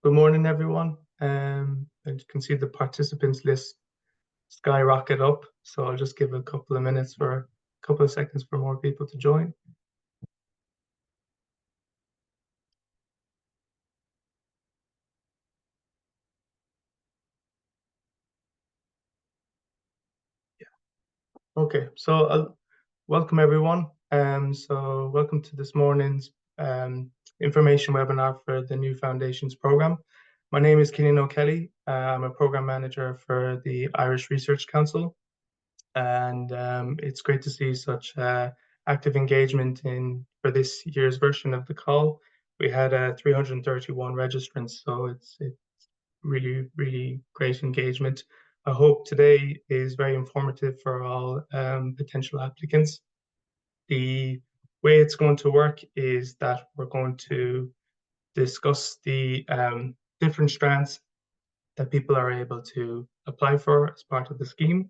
Good morning, everyone. As you can see, the participants list skyrocket up, so I'll just give a couple of minutes for a couple of seconds for more people to join. Okay, so welcome everyone. Welcome to this morning's information webinar for the New Foundations program. My name is Cianan O'Kelly. I'm a program manager for the Irish Research Council, and it's great to see such active engagement for this year's version of the call. We had 331 registrants, so it's really great engagement. I hope today is very informative for all potential applicants. The way it's going to work is that we're going to discuss the different strands that people are able to apply for as part of the scheme.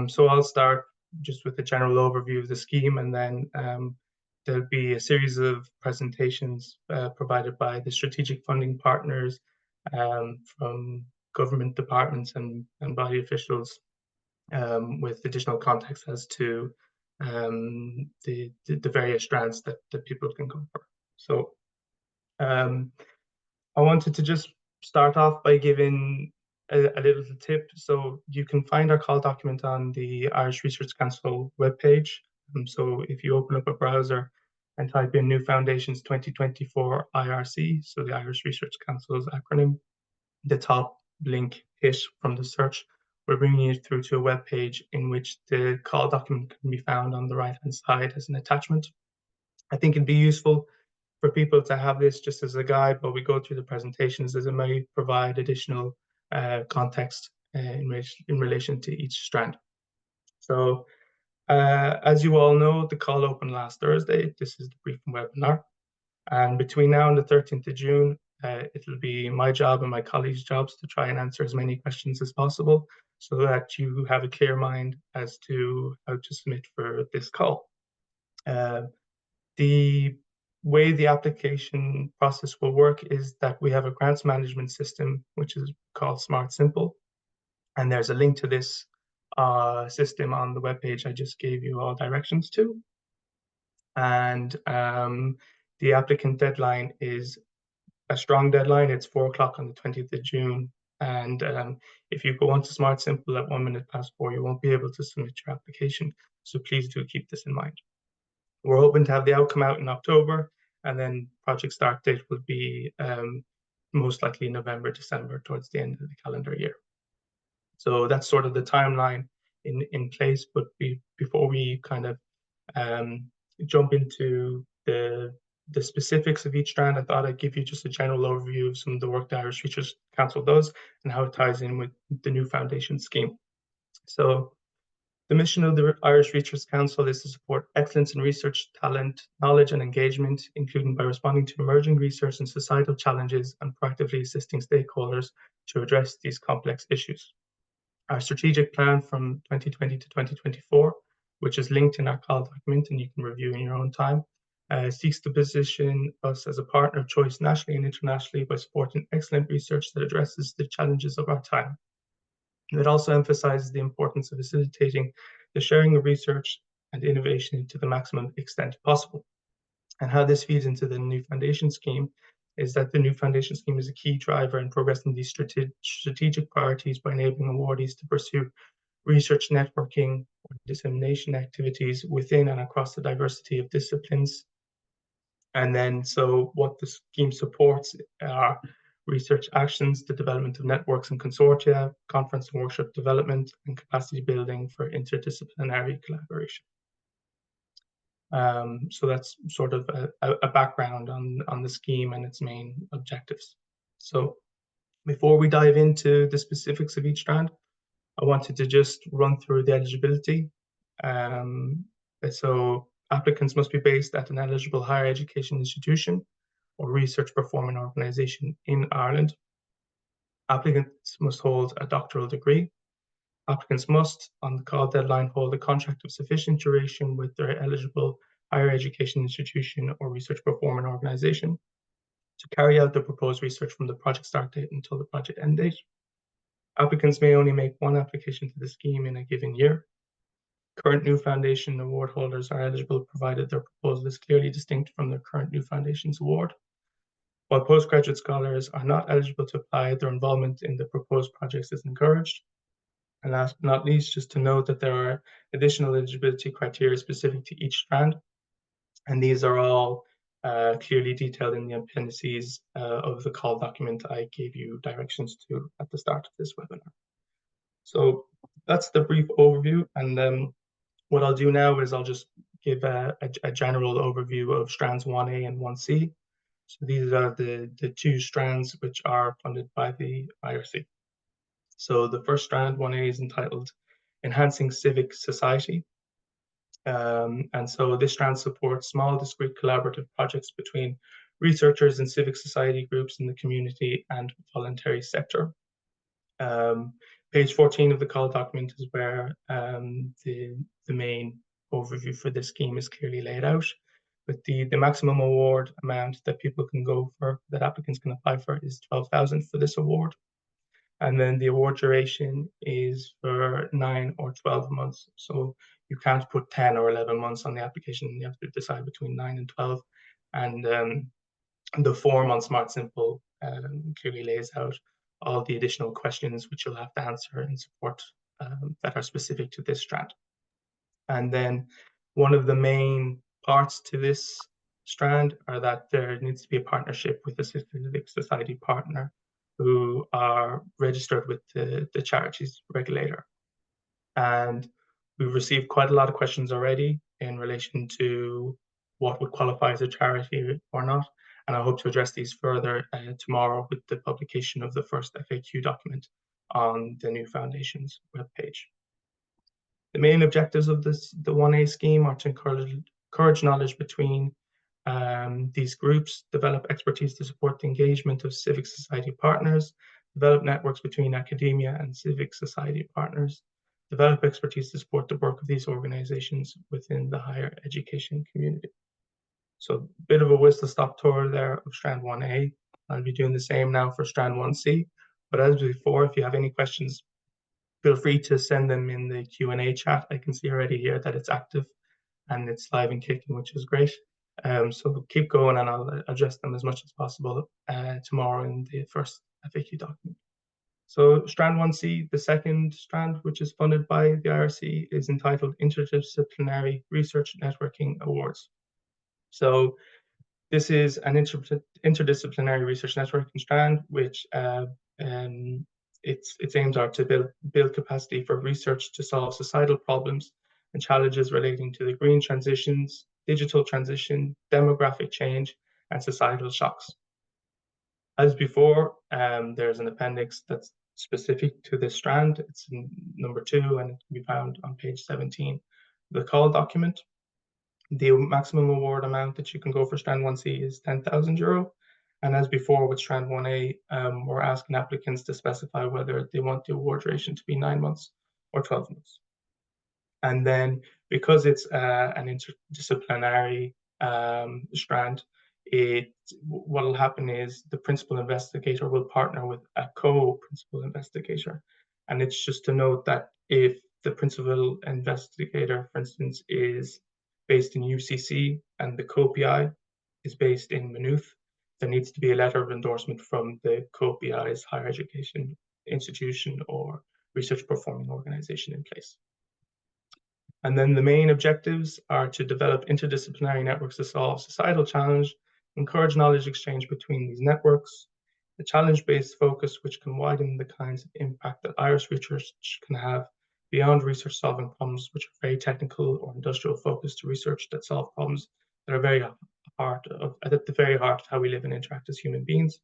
So I'll start just with a general overview of the scheme, and then there'll be a series of presentations provided by the strategic funding partners from government departments and body officials with additional context as to the various strands that people can go for. So I wanted to just start off by giving a little tip. So you can find our call document on the Irish Research Council webpage. So if you open up a browser and type in New Foundations 2024 IRC, so the Irish Research Council's acronym, the top link hit from the search will bring you through to a web page in which the call document can be found on the right-hand side as an attachment. I think it'd be useful for people to have this just as a guide while we go through the presentations, as it may provide additional context in relation to each strand. So as you all know, the call opened last Thursday. This is the briefing webinar. And between now and the 13th of June, it'll be my job and my colleagues' jobs to try and answer as many questions as possible so that you have a clear mind as to how to submit for this call. The way the application process will work is that we have a grants management system, which is called Smart Simple. And there's a link to this system on the webpage I just gave you all directions to. And the applicant deadline is a strong deadline. It's 4 o'clock on the 20th of June. And if you go onto Smart Simple at 4:01, you won't be able to submit your application. So please do keep this in mind. We're hoping to have the outcome out in October, and then project start date will be most likely November, December, towards the end of the calendar year. So that's sort of the timeline in place. But before we kind of jump into the specifics of each strand, I thought I'd give you just a general overview of some of the work the Irish Research Council does and how it ties in with the New Foundation scheme. So the mission of the Irish Research Council is to support excellence in research, talent, knowledge, and engagement, including by responding to emerging research and societal challenges and proactively assisting stakeholders to address these complex issues. Our strategic plan from 2020 to 2024, which is linked in our call document and you can review in your own time, seeks to position us as a partner of choice nationally and internationally by supporting excellent research that addresses the challenges of our time. It also emphasizes the importance of facilitating the sharing of research and innovation to the maximum extent possible. And how this feeds into the New Foundation scheme is that the New Foundation scheme is a key driver in progressing these strategic priorities by enabling awardees to pursue research networking or dissemination activities within and across the diversity of disciplines. And then, so what the scheme supports are research actions, the development of networks and consortia, conference and workshop development, and capacity building for interdisciplinary collaboration. So that's sort of a background on the scheme and its main objectives. So before we dive into the specifics of each strand, I wanted to just run through the eligibility. So applicants must be based at an eligible higher education institution or research performing organization in Ireland. Applicants must hold a doctoral degree. Applicants must, on the call deadline, hold a contract of sufficient duration with their eligible higher education institution or research performing organization. to carry out the proposed research from the project start date until the project end date. Applicants may only make one application to the scheme in a given year. Current New Foundation award holders are eligible provided their proposal is clearly distinct from their current New Foundations award. While postgraduate scholars are not eligible to apply, their involvement in the proposed projects is encouraged. And last but not least, just to note that there are additional eligibility criteria specific to each strand, and these are all clearly detailed in the appendices of the call document I gave you directions to at the start of this webinar. So that's the brief overview, and what I'll do now is I'll just give a general overview of strands 1A and 1C. So these are the two strands which are funded by the IRC. So the first strand, 1A, is entitled Enhancing Civic Society. And so this strand supports small, discrete collaborative projects between researchers and civic society groups in the community and voluntary sector. Page 14 of the call document is where the main overview for this scheme is clearly laid out. But the maximum award amount that people can go for, that applicants can apply for, is 12,000 for this award. And then the award duration is for 9 or 12 months. So you can't put 10 or 11 months on the application. You have to decide between 9 and 12. And the form on Smart Simple clearly lays out all the additional questions which you'll have to answer in support that are specific to this strand. And then one of the main parts to this strand are that there needs to be a partnership with a civic society partner who are registered with the charities regulator. And we've received quite a lot of questions already in relation to what would qualify as a charity or not. And I hope to address these further tomorrow with the publication of the first FAQ document on the New Foundations webpage. The main objectives of the 1A scheme are to encourage knowledge between these groups, develop expertise to support the engagement of civic society partners, develop networks between academia and civic society partners, develop expertise to support the work of these organizations within the higher education community. So a bit of a whistle-stop tour there of Strand 1A. I'll be doing the same now for Strand 1C. But as before, if you have any questions, feel free to send them in the Q&A chat. I can see already here that it's active and it's live and kicking, which is great. So keep going and I'll address them as much as possible tomorrow in the first FAQ document. So Strand 1C, the second strand, which is funded by the IRC, is entitled Interdisciplinary Research Networking Awards. So this is an interdisciplinary research networking strand, which its aims are to build capacity for research to solve societal problems and challenges relating to the green transitions, digital transition, demographic change, and societal shocks. As before, there's an appendix that's specific to this strand. It's in number 2, and it can be found on page 17. The call document. The maximum award amount that you can go for Strand 1C is €10,000. And as before with Strand 1A, we're asking applicants to specify whether they want the award duration to be 9 months or 12 months. And then because it's an interdisciplinary strand, what will happen is the principal investigator will partner with a co-principal investigator. And it's just to note that if the principal investigator, for instance, is based in UCC and the co-PI is based in Maynooth, there needs to be a letter of endorsement from the co-PI's higher education institution or research performing organization in place. And then the main objectives are to develop interdisciplinary networks to solve societal challenge, encourage knowledge exchange between these networks, a challenge-based focus which can widen the kinds of impact that Irish research can have beyond research solving problems which are very technical or industrial focused to research that solve problems that are at the very heart of how we live and interact as human beings.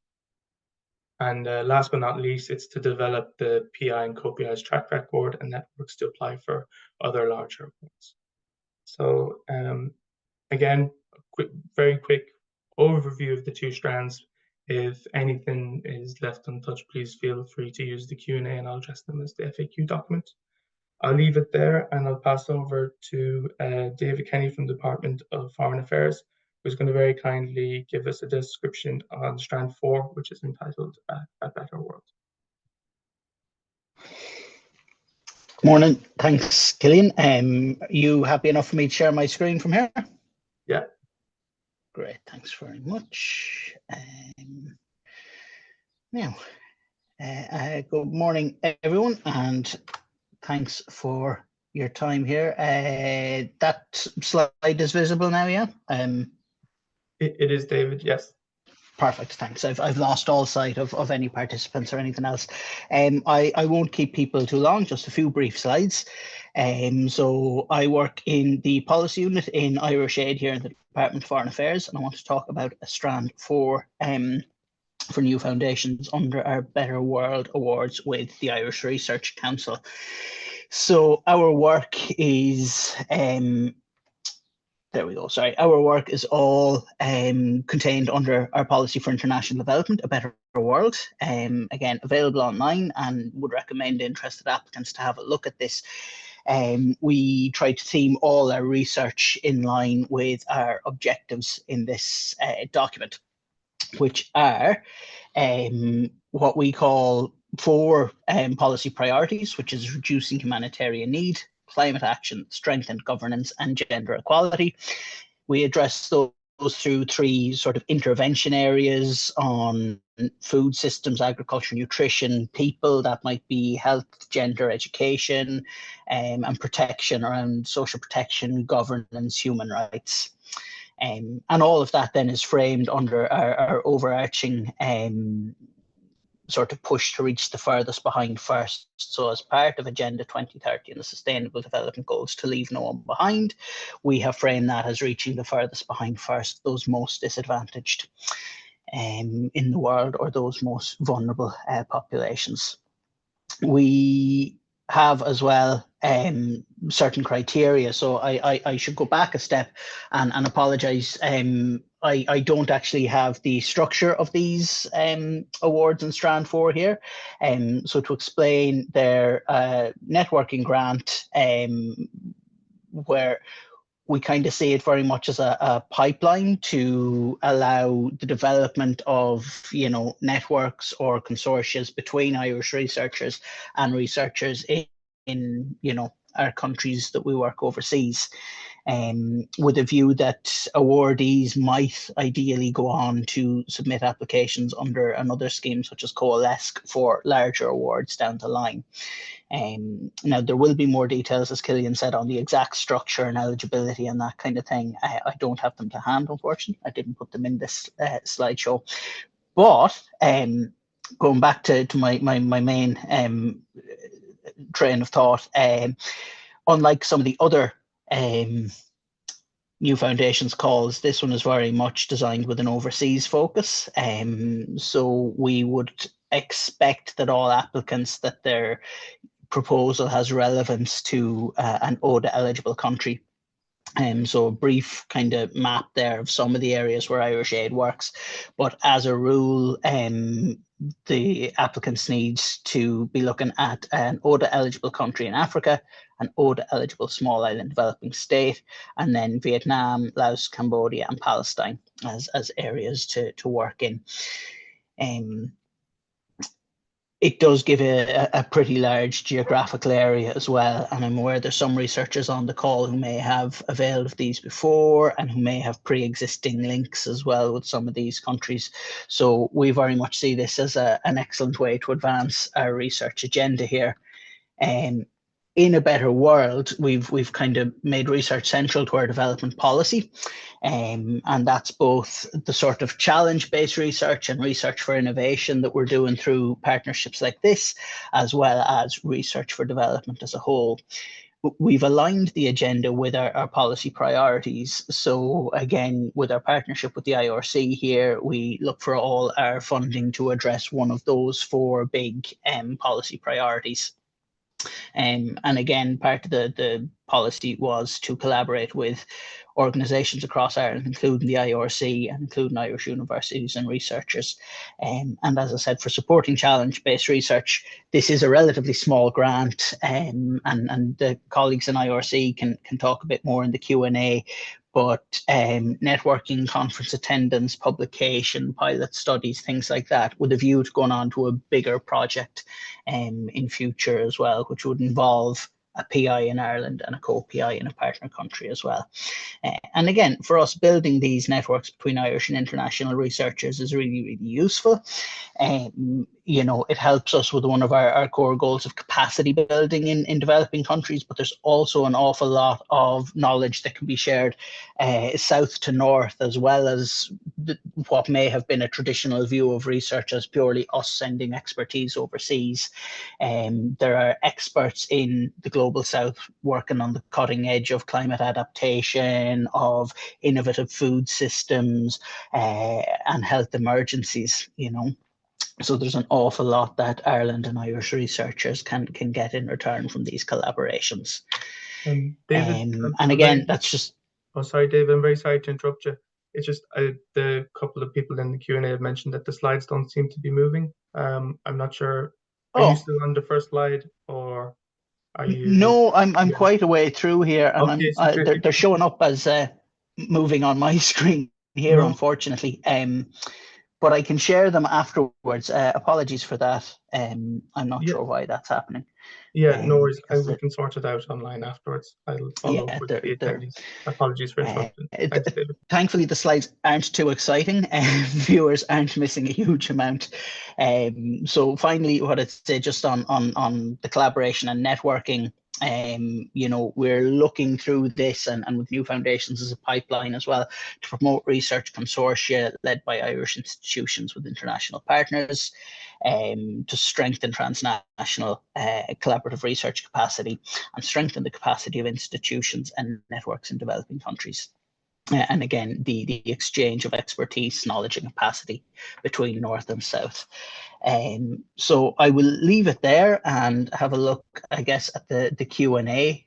And last but not least, it's to develop the PI and co-PI's track record and networks to apply for other larger awards. So again, very quick overview of the two strands. If anything is left untouched, please feel free to use the Q&A and I'll address them as the FAQ document. I'll leave it there and I'll pass over to David Kenny from the Department of Foreign Affairs, who's going to very kindly give us a description on Strand 4, which is entitled A Better World. Morning. Thanks, Killian. You happy enough for me to share my screen from here? Yeah. Great. Thanks very much. Now, good morning, everyone, and thanks for your time here. That slide is visible now, yeah? It is, David, yes. Perfect, thanks. I've lost all sight of any participants or anything else. I won't keep people too long, just a few brief slides. So I work in the policy unit in Irish Aid here in the Department of Foreign Affairs, and I want to talk about a Strand for new foundations under our Better World Awards with the Irish Research Council. So our work is there we go. Sorry, our work is all contained under our policy for international development, A Better World. Again, available online, and would recommend interested applicants to have a look at this. We try to theme all our research in line with our objectives in this document, which are what we call 4 policy priorities, which is reducing humanitarian need, climate action, strengthened governance, and gender equality. We address those through 3 sort of intervention areas on food systems, agriculture, nutrition, people. That might be health, gender, education, and protection around social protection, governance, human rights. And all of that then is framed under our overarching sort of push to reach the furthest behind first. So as part of Agenda 2030 and the Sustainable Development Goals to leave no one behind, we have framed that as reaching the furthest behind first, those most disadvantaged in the world, or those most vulnerable populations. We have as well certain criteria. So I should go back a step and apologize. I don't actually have the structure of these awards in Strand 4 here. So to explain, their networking grant, where we kind of see it very much as a pipeline to allow the development of, networks or consortia between Irish researchers and researchers in our countries that we work overseas, with a view that awardees might ideally go on to submit applications under another scheme such as Coalesce for larger awards down the line. Now, there will be more details, as Killian said, on the exact structure and eligibility and that kind of thing. I don't have them to hand, unfortunately. I didn't put them in this slideshow. But going back to my main train of thought, unlike some of the other new foundations calls, this one is very much designed with an overseas focus. So we would expect that all applicants, that their proposal has relevance to an ODA eligible country. So a brief kind of map there of some of the areas where Irish Aid works, but as a rule, the applicants need to be looking at an ODA eligible country in Africa, an ODA eligible small island developing state, and then Vietnam, Laos, Cambodia, and Palestine as areas to work in. It does give a pretty large geographical area as well. And I'm aware there's some researchers on the call who may have availed of these before and who may have pre-existing links as well with some of these countries. So we very much see this as an excellent way to advance our research agenda here. In A Better World, we've kind of made research central to our development policy. And that's both the sort of challenge-based research and research for innovation that we're doing through partnerships like this, as well as research for development as a whole. We've aligned the agenda with our policy priorities. So again, with our partnership with the IRC here, we look for all our funding to address one of those 4 big policy priorities. And again, part of the policy was to collaborate with organisations across Ireland, including the IRC and including Irish universities and researchers. And as I said, for supporting challenge-based research, this is a relatively small grant, and the colleagues in IRC can talk a bit more in the Q&A. but networking, conference attendance, publication, pilot studies, things like that, with a view to going on to a bigger project in future as well, which would involve a PI in Ireland and a co-PI in a partner country as well. And again, for us, building these networks between Irish and international researchers is really, really useful. It helps us with one of our core goals of capacity building in developing countries, but there's also an awful lot of knowledge that can be shared south to north, as well as what may have been a traditional view of research as purely us sending expertise overseas. There are experts in the global south working on the cutting edge of climate adaptation, of innovative food systems, and health emergencies, So there's an awful lot that Ireland and Irish researchers can get in return from these collaborations. David, and again, that's just... Oh, sorry, David, I'm very sorry to interrupt you. It's just the couple of people in the Q&A have mentioned that the slides don't seem to be moving. I'm not sure. Are you still on the first slide, or are you? No, I'm quite a way through here, and Okay, they're showing up as moving on my screen here, unfortunately. But I can share them afterwards. Apologies for that. I'm not sure why that's happening. Yeah, no worries. We can sort it out online afterwards. I'll follow up with the attendees. Apologies for interrupting. Thanks, David. Thankfully, the slides aren't too exciting, and viewers aren't missing a huge amount. So finally, what I'd say just on the collaboration and networking, we're looking through this and with new foundations as a pipeline as well to promote research consortia led by Irish institutions with international partners, to strengthen transnational collaborative research capacity and strengthen the capacity of institutions and networks in developing countries. And again, the exchange of expertise, knowledge and capacity between North and South. So I will leave it there and have a look, I guess, at the Q&A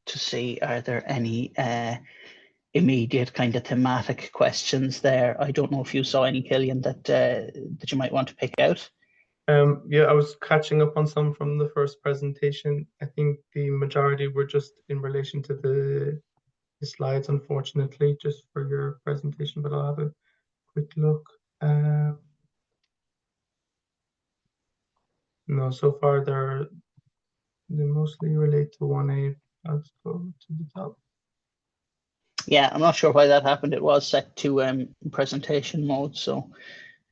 to see, are there any immediate kind of thematic questions there? I don't know if you saw any, Killian, that you might want to pick out. Yeah, I was catching up on some from the first presentation. I think the majority were just in relation to the slides, unfortunately, just for your presentation, but I'll have a quick look. No, so far they mostly relate to 1A. I'll go to the top. Yeah, I'm not sure why that happened. It was set to presentation mode, so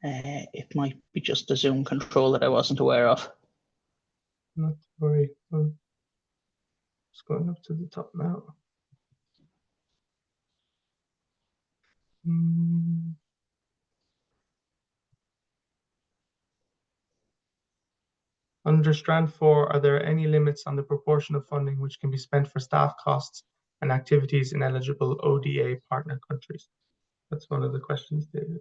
it might be just a Zoom control that I wasn't aware of. Not to worry. It's going up to the top now. Under Strand 4, are there any limits on the proportion of funding which can be spent for staff costs and activities in eligible ODA partner countries? That's one of the questions, David.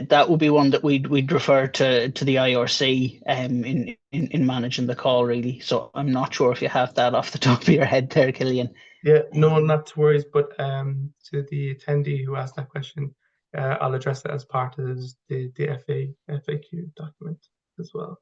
That would be one that we'd refer to the IRC in managing the call, really. So I'm not sure if you have that off the top of your head there, Killian. Yeah, no, not to worry, but to the attendee who asked that question, I'll address it as part of the FAQ document as well.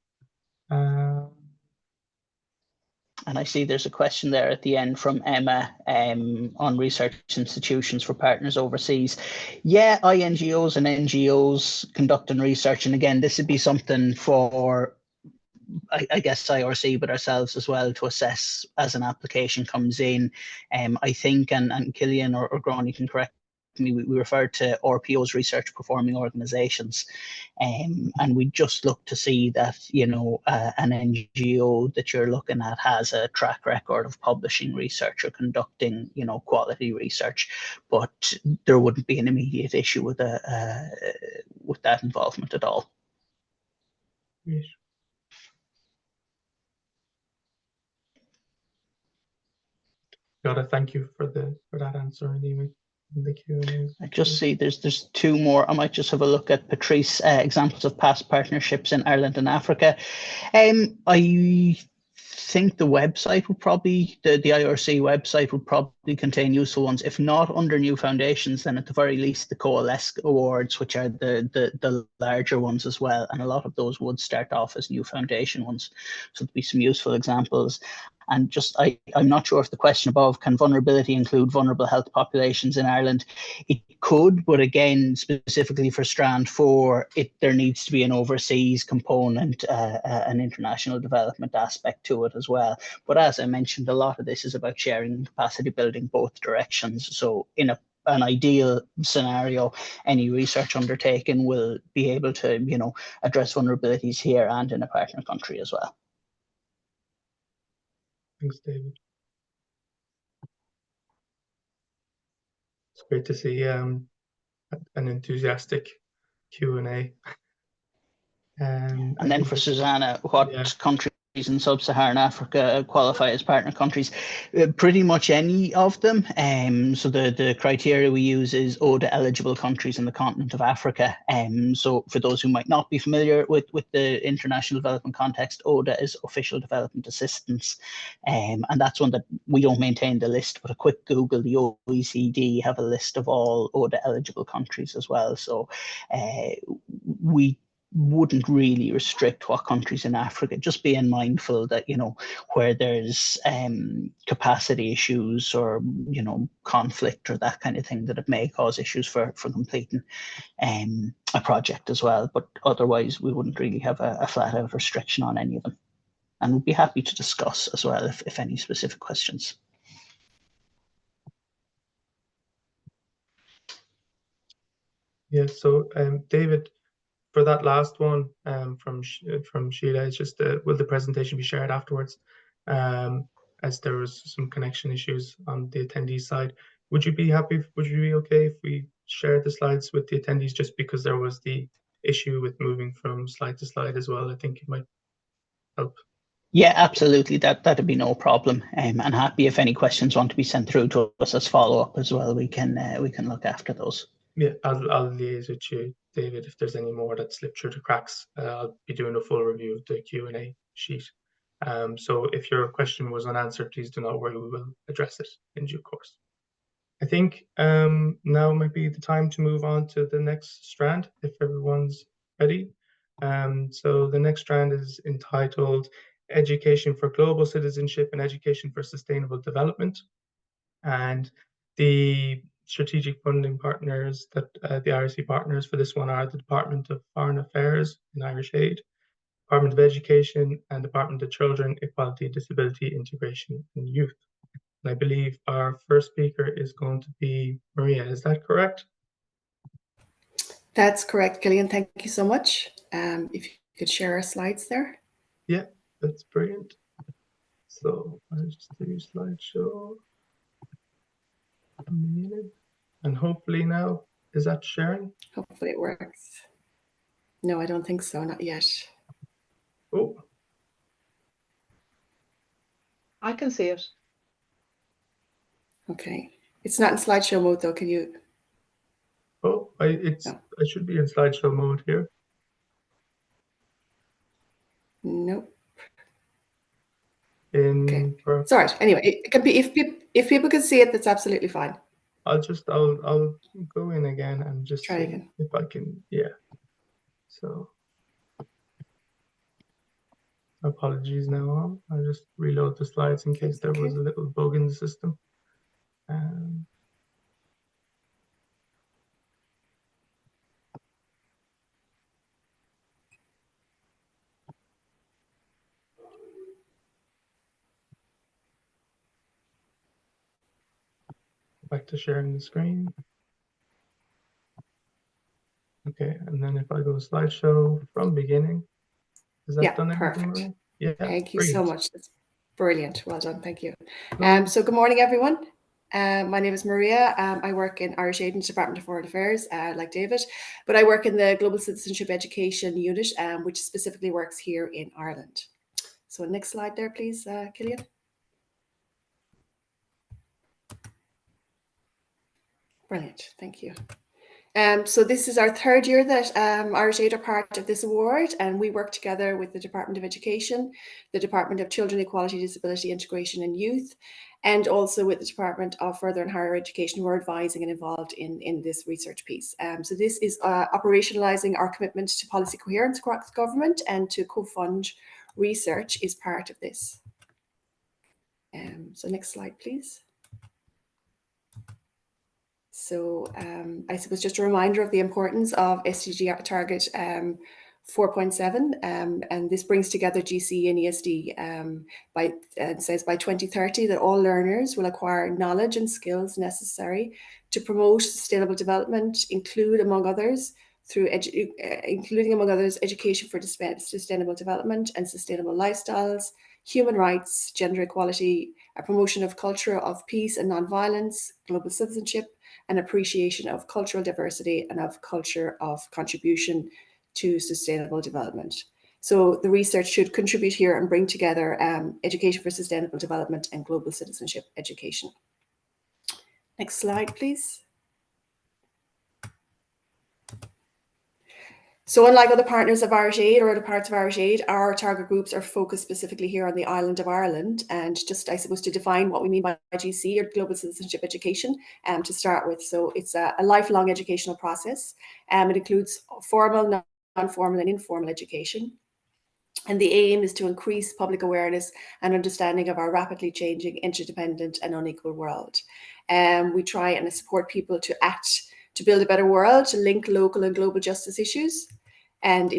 And I see there's a question there at the end from Emma on research institutions for partners overseas. Yeah, INGOs and NGOs conducting research. And again, this would be something for, I guess, IRC, but ourselves as well, to assess as an application comes in. I think, and Killian or Gráinne, you can correct me, we refer to RPOs, research performing organizations. And we just look to see that, an NGO that you're looking at has a track record of publishing research or conducting, quality research, but there wouldn't be an immediate issue with that involvement at all. Yes. Got it. Thank you for that answer anyway. The Q&A. I just see there's two more. I might just have a look at Patrice, examples of past partnerships in Ireland and Africa. I think the website would probably, the IRC website would probably contain useful ones. If not under new foundations, then at the very least the Coalesce Awards, which are the larger ones as well. And a lot of those would start off as new foundation ones. So there'd be some useful examples. And just, I'm not sure if the question above, can vulnerability include vulnerable health populations in Ireland? It could, but again, specifically for Strand 4, there needs to be an overseas component, an international development aspect to it as well. But as I mentioned, a lot of this is about sharing and capacity building both directions. So in an ideal scenario, any research undertaken will be able to, address vulnerabilities here and in a partner country as well. Thanks, David. It's great to see an enthusiastic Q&A. And then for Susanna, what countries in sub-Saharan Africa qualify as partner countries? Pretty much any of them. So the criteria we use is ODA eligible countries in the continent of Africa. So for those who might not be familiar with the international development context, ODA is official development assistance. And that's one that we don't maintain the list, but a quick Google, the OECD have a list of all ODA eligible countries as well. So we wouldn't really restrict what countries in Africa, just being mindful that, where there's capacity issues or, conflict or that kind of thing, that it may cause issues for completing a project as well. But otherwise, we wouldn't really have a flat out restriction on any of them. And we'd be happy to discuss as well if any specific questions. Yeah, so David, for that last one from Sheila, it's just will the presentation be shared afterwards? As there was some connection issues on the attendee side. Would you be okay if we shared the slides with the attendees, just because there was the issue with moving from slide to slide as well? I think it might help. Yeah, absolutely. That'd be no problem. And happy if any questions want to be sent through to us as follow-up as well. We can look after those. Yeah, I'll liaise with you, David, if there's any more that slip through the cracks. I'll be doing a full review of the Q&A sheet. So if your question was unanswered, please do not worry, we will address it in due course. I think now might be the time to move on to the next strand, if everyone's ready. So the next strand is entitled Education for Global Citizenship and Education for Sustainable Development. And the strategic funding partners that the IRC partners for this one are the Department of Foreign Affairs in Irish Aid, Department of Education, and Department of Children, Equality, Disability, Integration, and Youth. And I believe our first speaker is going to be Maria. Is that correct? That's correct, Gillian. Thank you so much. If you could share our slides there. Yeah, that's brilliant. So I'll just do slideshow. And hopefully now, is that sharing? Hopefully it works. No, I don't think so, not yet. Oh. I can see it. Okay. It's not in slideshow mode though, can you? Oh, I should be in slideshow mode here. Nope. Okay. It's all right. Anyway, it can be, if people can see it, that's absolutely fine. I'll go in again and just try again if I can. Yeah. So apologies now. I'll just reload the slides in case there was a little bug in the system. Back to sharing the screen. Okay, and then if I go slideshow from beginning, is that done everything right? Yeah, thank you so much. That's brilliant. Well done. Thank you. Cool. So good morning, everyone. My name is Maria. I work in Irish Aid and Department of Foreign Affairs, like David, but I work in the Global Citizenship Education Unit, which specifically works here in Ireland. So next slide there, please, Killian. Brilliant. Thank you. So this is our third year that Irish Aid are part of this award, and we work together with the Department of Education, the Department of Children, Equality, Disability, Integration and Youth, and also with the Department of Further and Higher Education. We're advising and involved in this research piece. So this is operationalising our commitment to policy coherence across government, and to co-fund research is part of this. So next slide, please. So I suppose just a reminder of the importance of SDG target 4.7, and this brings together GCE and ESD it says by 2030 that all learners will acquire knowledge and skills necessary to promote sustainable development, including among others education for sustainable development and sustainable lifestyles, human rights, gender equality, a promotion of culture of peace and non-violence, global citizenship, and appreciation of cultural diversity and of culture of contribution to sustainable development. So the research should contribute here and bring together education for sustainable development and global citizenship education. Next slide, please. So unlike other partners of Irish Aid or other parts of Irish Aid, our target groups are focused specifically here on the island of Ireland. And just, I suppose, to define what we mean by GC, or Global Citizenship Education, to start with. So it's a lifelong educational process. It includes formal, non-formal and informal education. And the aim is to increase public awareness and understanding of our rapidly changing, interdependent and unequal world. We try and support people to act to build a better world, to link local and global justice issues. And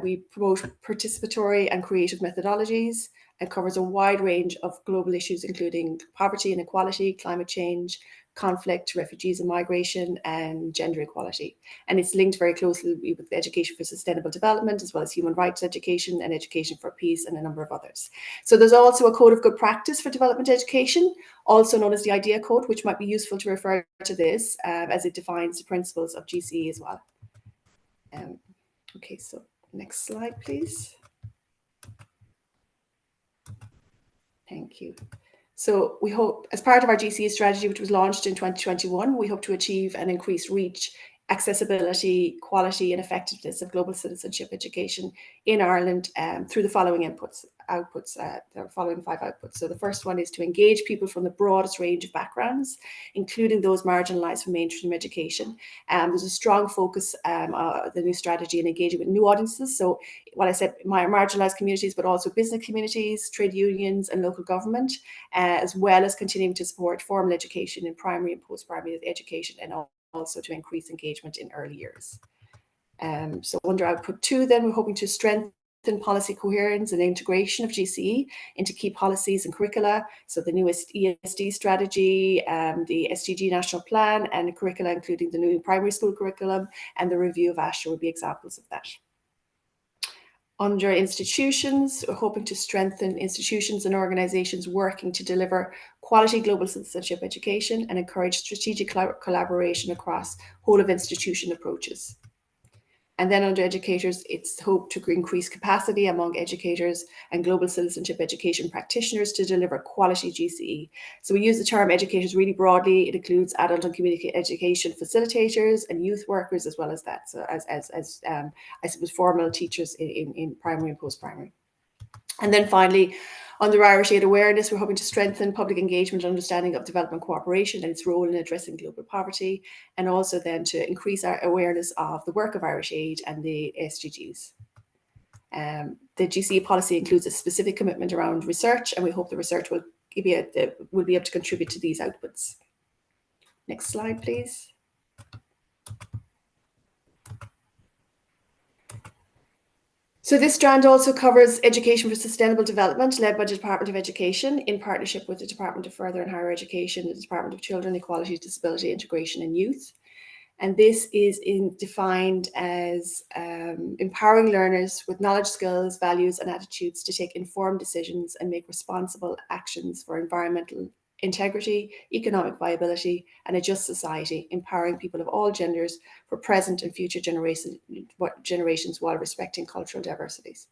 we promote participatory and creative methodologies, and covers a wide range of global issues, including poverty and inequality, climate change, conflict, refugees and migration, and gender equality. And it's linked very closely with education for sustainable development, as well as human rights education and education for peace, and a number of others. So there's also a code of good practice for development education, also known as the IDEA Code, which might be useful to refer to this as it defines the principles of GCE as well. Okay, so next slide, please. Thank you. So we hope, as part of our GCE strategy, which was launched in 2021, we hope to achieve an increased reach, accessibility, quality and effectiveness of global citizenship education in Ireland through the following the following 5 outputs. So the first one is to engage people from the broadest range of backgrounds, including those marginalised from mainstream education. There's a strong focus, the new strategy, in engaging with new audiences. So what I said, marginalised communities, but also business communities, trade unions and local government, as well as continuing to support formal education in primary and post-primary education, and also to increase engagement in early years. So under output 2, then we're hoping to strengthen policy coherence and integration of GCE into key policies and curricula. So the newest ESD strategy, the SDG national plan, and the curricula, including the new primary school curriculum and the review of ASHA, would be examples of that. Under institutions, we're hoping to strengthen institutions and organisations working to deliver quality global citizenship education and encourage strategic collaboration across whole of institution approaches. And then under educators, it's hoped to increase capacity among educators and global citizenship education practitioners to deliver quality GCE. So we use the term educators really broadly. It includes adult and community education facilitators and youth workers, as well as that. So as I suppose, formal teachers in primary and post-primary. And then finally, under Irish Aid awareness, we're hoping to strengthen public engagement and understanding of development cooperation and its role in addressing global poverty, and also then to increase our awareness of the work of Irish Aid and the SDGs. The GCE policy includes a specific commitment around research, and we hope the research will be able to contribute to these outputs. Next slide, please. So this strand also covers education for sustainable development, led by the Department of Education in partnership with the Department of Further and Higher Education, the Department of Children, Equality, Disability, Integration and Youth. And this is defined as empowering learners with knowledge, skills, values and attitudes to take informed decisions and make responsible actions for environmental integrity, economic viability and a just society, empowering people of all genders for present and future generations while respecting cultural diversities.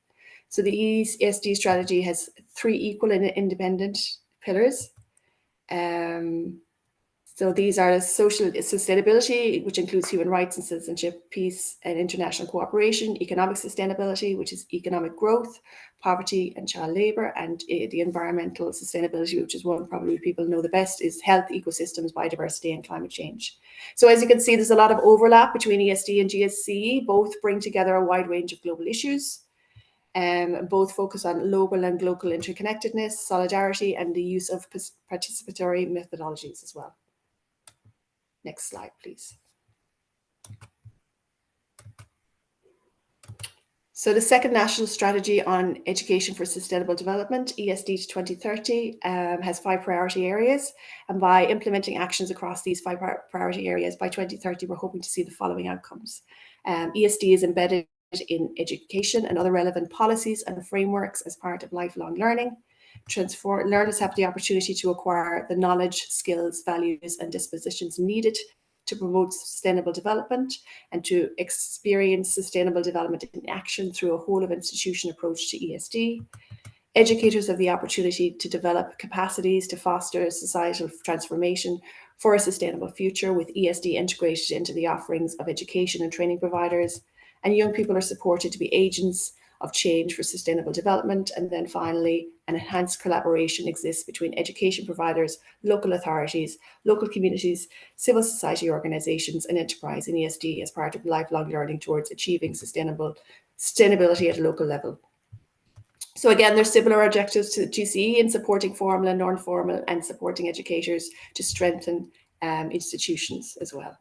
So the ESD strategy has 3 equal and independent pillars. So these are social sustainability, which includes human rights and citizenship, peace and international cooperation, economic sustainability, which is economic growth, poverty and child labour, and the environmental sustainability, which is one probably people know the best, is health, ecosystems, biodiversity and climate change. So as you can see, there's a lot of overlap between ESD and GSC. Both bring together a wide range of global issues. Both focus on local and local interconnectedness, solidarity, and the use of participatory methodologies as well. Next slide, please. So the second national strategy on education for sustainable development, ESD to 2030, has 5 priority areas. And by implementing actions across these 5 priority areas by 2030, we're hoping to see the following outcomes. ESD is embedded in education and other relevant policies and frameworks as part of lifelong learning. Learners have the opportunity to acquire the knowledge, skills, values, and dispositions needed to promote sustainable development and to experience sustainable development in action through a whole of institution approach to ESD. Educators have the opportunity to develop capacities to foster societal transformation for a sustainable future, with ESD integrated into the offerings of education and training providers. And young people are supported to be agents of change for sustainable development. And then finally, an enhanced collaboration exists between education providers, local authorities, local communities, civil society organisations, and enterprise in ESD as part of lifelong learning towards achieving sustainability at a local level. So again, there's similar objectives to the GCE in supporting formal and non-formal and supporting educators to strengthen institutions as well.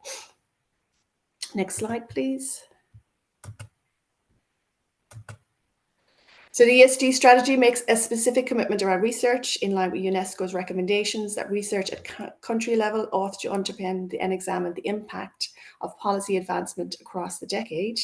Next slide, please. So the ESD strategy makes a specific commitment around research in line with UNESCO's recommendations that research at country level ought to underpin and examine the impact of policy advancement across the decade.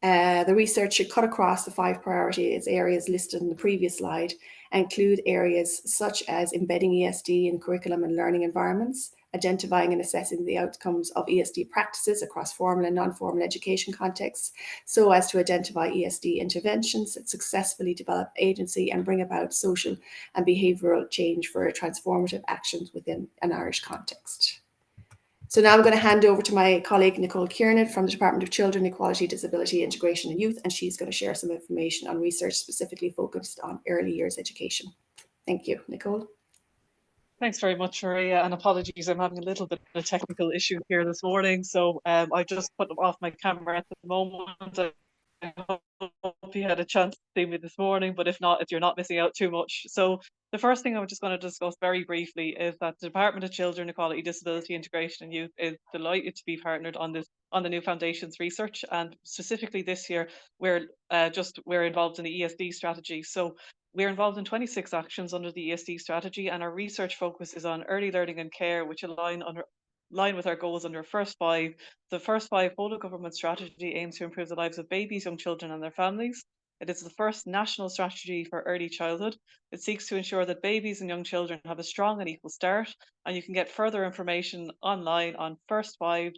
The research should cut across the 5 priority areas listed in the previous slide and include areas such as embedding ESD in curriculum and learning environments, identifying and assessing the outcomes of ESD practices across formal and non-formal education contexts, so as to identify ESD interventions that successfully develop agency and bring about social and behavioural change for transformative actions within an Irish context. So now I'm going to hand over to my colleague, Nicole Kiernan from the Department of Children, Equality, Disability, Integration and Youth, and she's going to share some information on research specifically focused on early years education. Thank you, Nicole. Thanks very much, Maria, and apologies, I'm having a little bit of a technical issue here this morning, so I just put off my camera at the moment. I hope you had a chance to see me this morning, but if not, if you're not missing out too much. So the first thing I'm just going to discuss very briefly is that the Department of Children, Equality, Disability, Integration and Youth is delighted to be partnered on the new Foundations research, and specifically this year we're involved in the ESD strategy. So we're involved in 26 actions under the ESD strategy, and our research focus is on early learning and care, which align with our goals under First Five. The First Five whole of government strategy aims to improve the lives of babies, young children and their families. It is the first national strategy for early childhood. It seeks to ensure that babies and young children have a strong and equal start, and you can get further information online on First Five,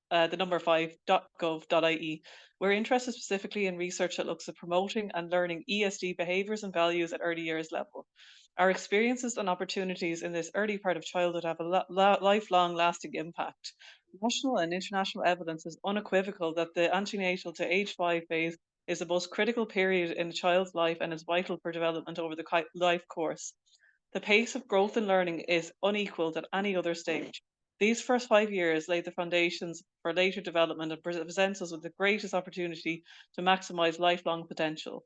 the number 5.gov.ie. We're interested specifically in research that looks at promoting and learning ESD behaviours and values at early years level. Our experiences and opportunities in this early part of childhood have a lifelong lasting impact. National and international evidence is unequivocal that the antenatal to age 5 phase is the most critical period in a child's life and is vital for development over the life course. The pace of growth and learning is unequaled at any other stage. These first 5 years lay the foundations for later development and presents us with the greatest opportunity to maximise lifelong potential.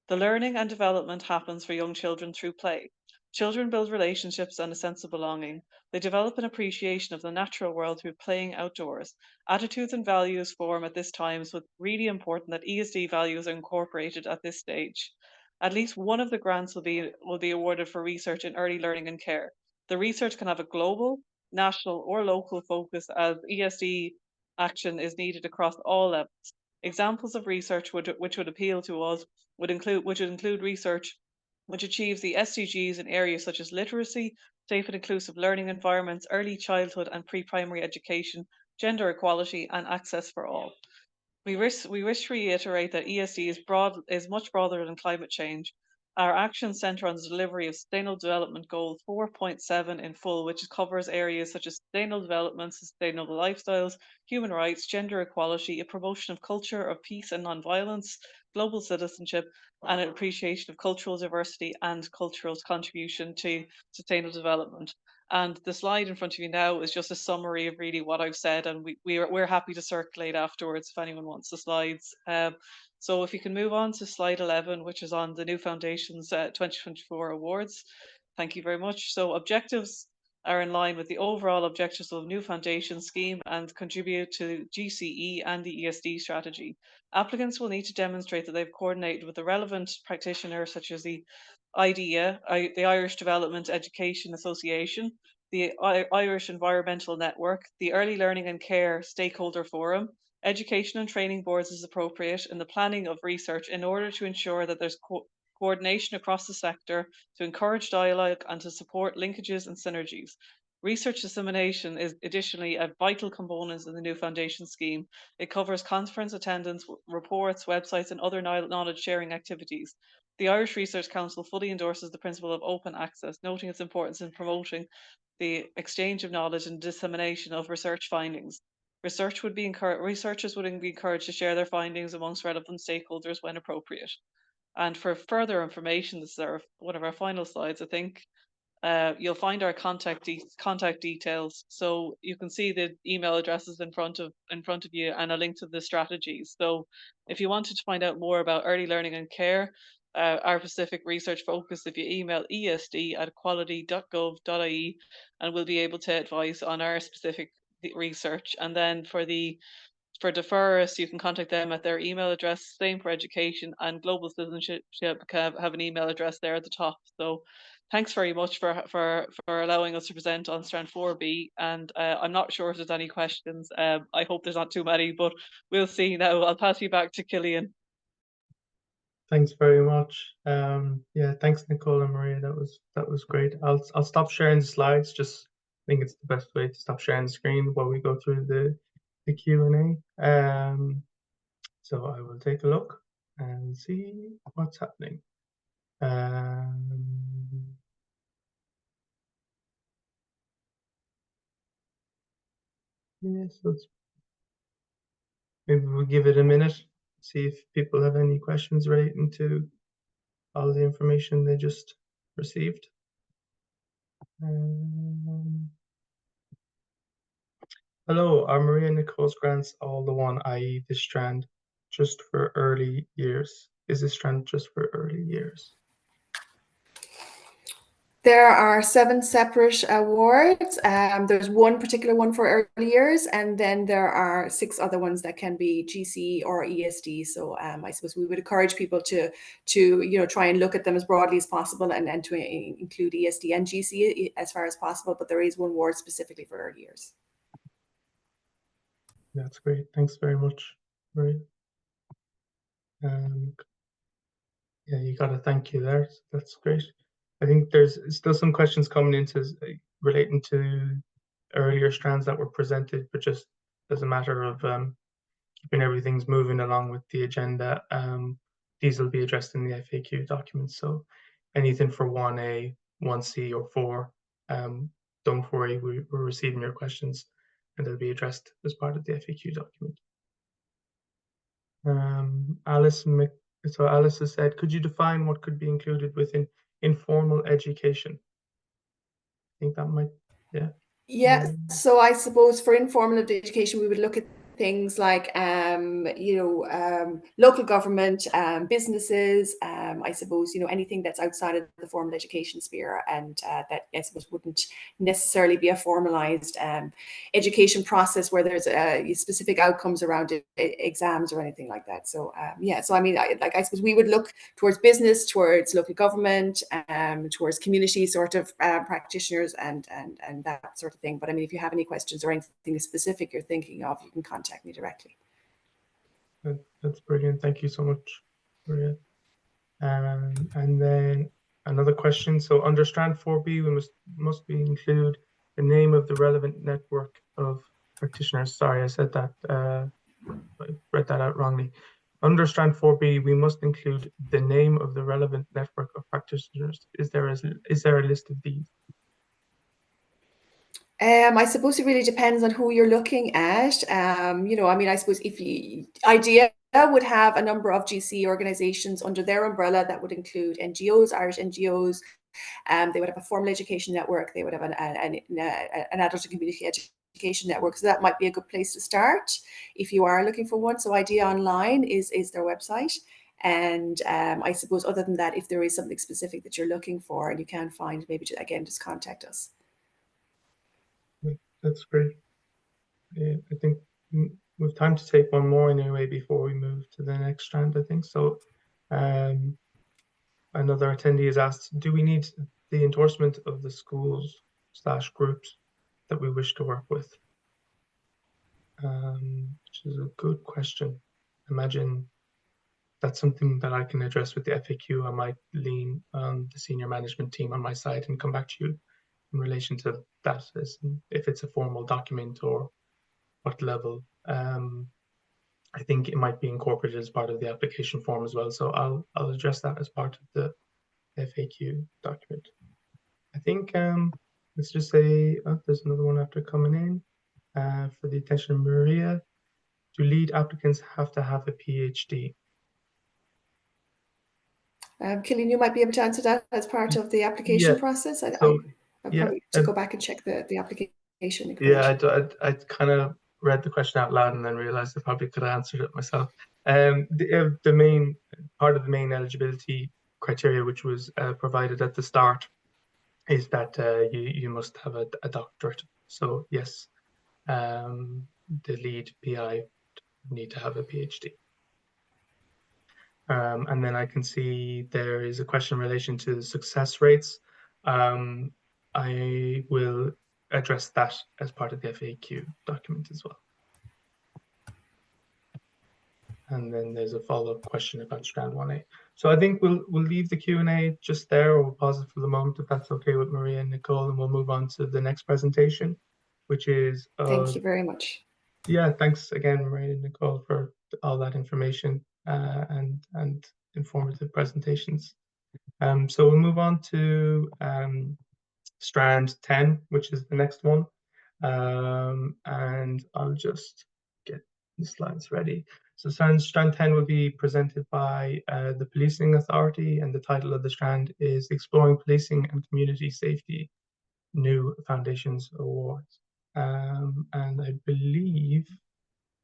The learning and development happens for young children through play. Children build relationships and a sense of belonging. They develop an appreciation of the natural world through playing outdoors. Attitudes and values form at this time, so it's really important that ESD values are incorporated at this stage. At least one of the grants will be awarded for research in early learning and care. The research can have a global, national or local focus, as ESD action is needed across all levels. Examples of research which would appeal to us would include research which achieves the SDGs in areas such as literacy, safe and inclusive learning environments, early childhood and pre-primary education, gender equality and access for all. We wish to reiterate that ESD is much broader than climate change. Our actions centre on the delivery of Sustainable Development Goal 4.7 in full, which covers areas such as sustainable development, sustainable lifestyles, human rights, gender equality, a promotion of culture of peace and non-violence, global citizenship, and an appreciation of cultural diversity and cultural contribution to sustainable development. And the slide in front of you now is just a summary of really what I've said, and we're happy to circulate afterwards if anyone wants the slides. So if you can move on to slide 11, which is on the New Foundations 2024 awards. Thank you very much. So objectives are in line with the overall objectives of the New Foundation scheme and contribute to GCE and the ESD strategy. Applicants will need to demonstrate that they've coordinated with the relevant practitioners such as the IDEA, the Irish Development Education Association, the Irish Environmental Network, the Early Learning and Care Stakeholder Forum, education and training boards as appropriate in the planning of research in order to ensure that there's coordination across the sector to encourage dialogue and to support linkages and synergies. Research dissemination is additionally a vital component in the New Foundation scheme. It covers conference attendance, reports, websites, and other knowledge sharing activities. The Irish Research Council fully endorses the principle of open access, noting its importance in promoting the exchange of knowledge and dissemination of research findings. Researchers would be encouraged to share their findings amongst relevant stakeholders when appropriate. And for further information, this is one of our final slides, I think. You'll find our contact details. So you can see the email addresses in front of you and a link to the strategies. So if you wanted to find out more about early learning and care, our specific research focus, if you email esd@quality.gov.ie, and we'll be able to advise on our specific research. And then for deferrers, you can contact them at their email address. Same for education, and global citizenship have an email address there at the top. So thanks very much for allowing us to present on Strand 4B. And I'm not sure if there's any questions. I hope there's not too many, but we'll see now. I'll pass you back to Killian. Thanks very much. Yeah, thanks, Nicole and Maria. That was great. I'll stop sharing the slides. Just think it's the best way to stop sharing the screen while we go through the Q&A. So I will take a look and see what's happening. Yeah, so maybe we'll give it a minute, see if people have any questions relating to all the information they just received. Hello, are Maria and Nicole's grants all the one, i.e. this strand just for early years? Is this strand just for early years? There are 7 separate awards. There's one particular one for early years, and then there are 6 other ones that can be GCE or ESD. So I suppose we would encourage people to try and look at them as broadly as possible and to include ESD and GCE as far as possible. But there is one award specifically for early years. That's great. Thanks very much, Maria. Yeah, you got a thank you there. So that's great. I think there's still some questions coming into relating to earlier strands that were presented, but just as a matter of keeping everything's moving along with the agenda, these will be addressed in the FAQ documents. So anything for 1A, 1C, or 4, don't worry, we're receiving your questions and they'll be addressed as part of the FAQ document. So Alice has said, could you define what could be included within informal education? I think that might, yeah. Yeah, so I suppose for informal education, we would look at things like, local government, businesses, I suppose, anything that's outside of the formal education sphere, and that I suppose wouldn't necessarily be a formalized education process where there's specific outcomes around exams or anything like that. So yeah, so I mean, I suppose we would look towards business, towards local government, towards community sort of practitioners and that sort of thing. But I mean, if you have any questions or anything specific you're thinking of, you can contact me directly. That's brilliant. Thank you so much, Maria. And then another question. So under Strand 4B, we must include the name of the relevant network of practitioners. Sorry, I said that. I read that out wrongly. under Strand 4B, we must include the name of the relevant network of practitioners. Is there a list of these? I suppose it really depends on who you're looking at. You know, I mean, I suppose IDEA would have a number of GC organisations under their umbrella that would include NGOs, Irish NGOs. They would have a formal education network. They would have an adult and community education network. So that might be a good place to start if you are looking for one. So IDEA Online is their website. And I suppose other than that, if there is something specific that you're looking for and you can't find, maybe again, just contact us. That's great. Yeah, I think we've time to take one more anyway before we move to the next strand, I think. So another attendee has asked, do we need the endorsement of the schools / groups that we wish to work with? Which is a good question. Imagine that's something that I can address with the FAQ. I might lean on the senior management team on my side and come back to you in relation to that, as if it's a formal document or what level. I think it might be incorporated as part of the application form as well. So I'll address that as part of the FAQ document. I think let's just say there's another one after coming in for the attention of Maria. Do lead applicants have to have a PhD? Killian, you might be able to answer that as part of the application process. I probably to go back and check the application. Yeah, I kind of read the question out loud and then realized I probably could have answered it myself. The main part of the main eligibility criteria, which was provided at the start, is that you must have a doctorate. So yes, the lead PI need to have a PhD. And then I can see there is a question in relation to success rates. I will address that as part of the FAQ document as well. And then there's a follow-up question about Strand 1A. So I think we'll leave the Q&A just there, or we'll pause it for the moment if that's okay with Maria and Nicole, and we'll move on to the next presentation, which is thank you very much. Yeah, thanks again, Maria and Nicole, for all that information and informative presentations. So we'll move on to Strand 10, which is the next one. And I'll just get the slides ready. So Strand 10 will be presented by the Policing Authority, and the title of the strand is Exploring Policing and Community Safety New Foundations Awards. And I believe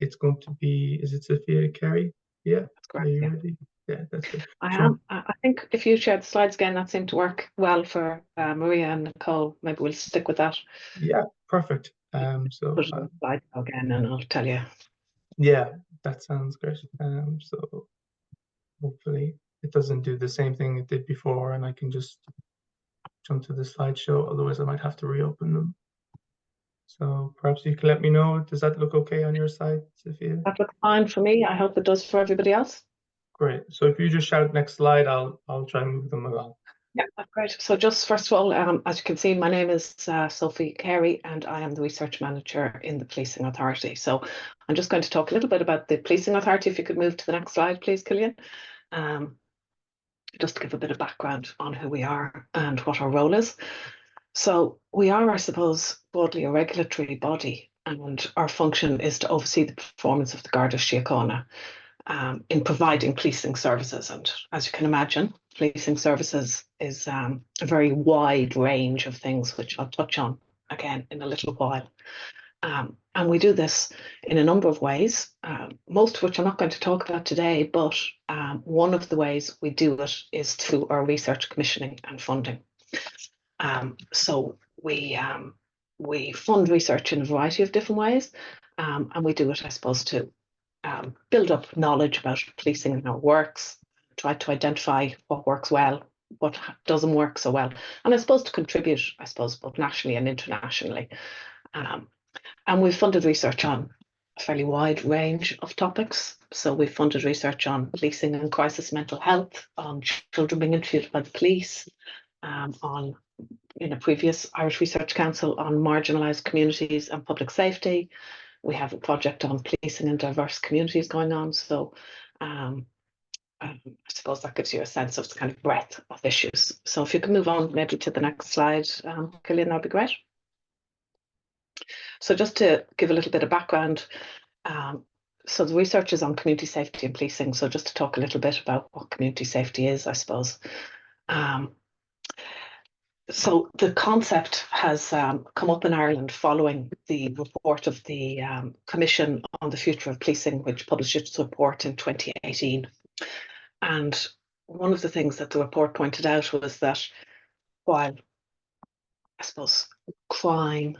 it's going to be, is it Sophia Carey? Yeah, That's correct. Are you ready? Yeah, that's good. I am. I think if you share the slides again, that seemed to work well for Maria and Nicole. Maybe we'll stick with that. Yeah, perfect. So put it on the slide again, and I'll tell you. Yeah, that sounds great. So hopefully it doesn't do the same thing it did before, and I can just jump to the slideshow. Otherwise, I might have to reopen them. So perhaps you can let me know. Does that look okay on your side, Sophia? That looks fine for me. I hope it does for everybody else. Great. So if you just shout next slide, I'll try and move them along. Yeah, that's great. So just first of all, as you can see, my name is Sophie Carey, and I am the Research Manager in the Policing Authority. So I'm just going to talk a little bit about the Policing Authority. If you could move to the next slide, please, Killian. Just to give a bit of background on who we are and what our role is. So we are, I suppose, broadly a regulatory body, and our function is to oversee the performance of the Garda Síochána in providing policing services. And as you can imagine, policing services is a very wide range of things, which I'll touch on again in a little while. And we do this in a number of ways, most of which I'm not going to talk about today, but one of the ways we do it is through our research commissioning and funding. So we fund research in a variety of different ways, and we do it, I suppose, to build up knowledge about policing and how it works, try to identify what works well, what doesn't work so well, and I suppose to contribute, I suppose, both nationally and internationally. And we've funded research on a fairly wide range of topics. So we've funded research on policing and crisis mental health, on children being interviewed by the police, on in a previous Irish Research Council on marginalised communities and public safety. We have a project on policing in diverse communities going on. So I suppose that gives you a sense of the kind of breadth of issues. So if you can move on maybe to the next slide, Cillian, that'd be great. So just to give a little bit of background, so the research is on community safety and policing. So just to talk a little bit about what community safety is, I suppose. So the concept has come up in Ireland following the report of the Commission on the Future of Policing, which published its report in 2018. And one of the things that the report pointed out was that while, I suppose, crime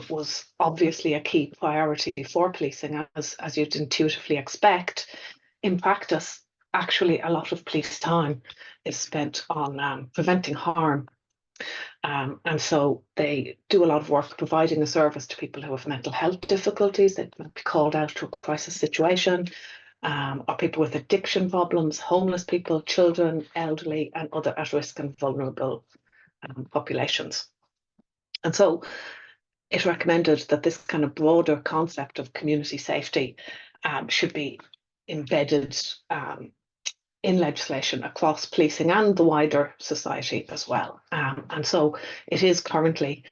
was obviously a key priority for policing, as you'd intuitively expect, in practice, actually a lot of police time is spent on preventing harm. And so they do a lot of work providing a service to people who have mental health difficulties that might be called out to a crisis situation, or people with addiction problems, homeless people, children, elderly, and other at-risk and vulnerable populations. And so it recommended that this kind of broader concept of community safety should be embedded in legislation across policing and the wider society as well. And so it is currently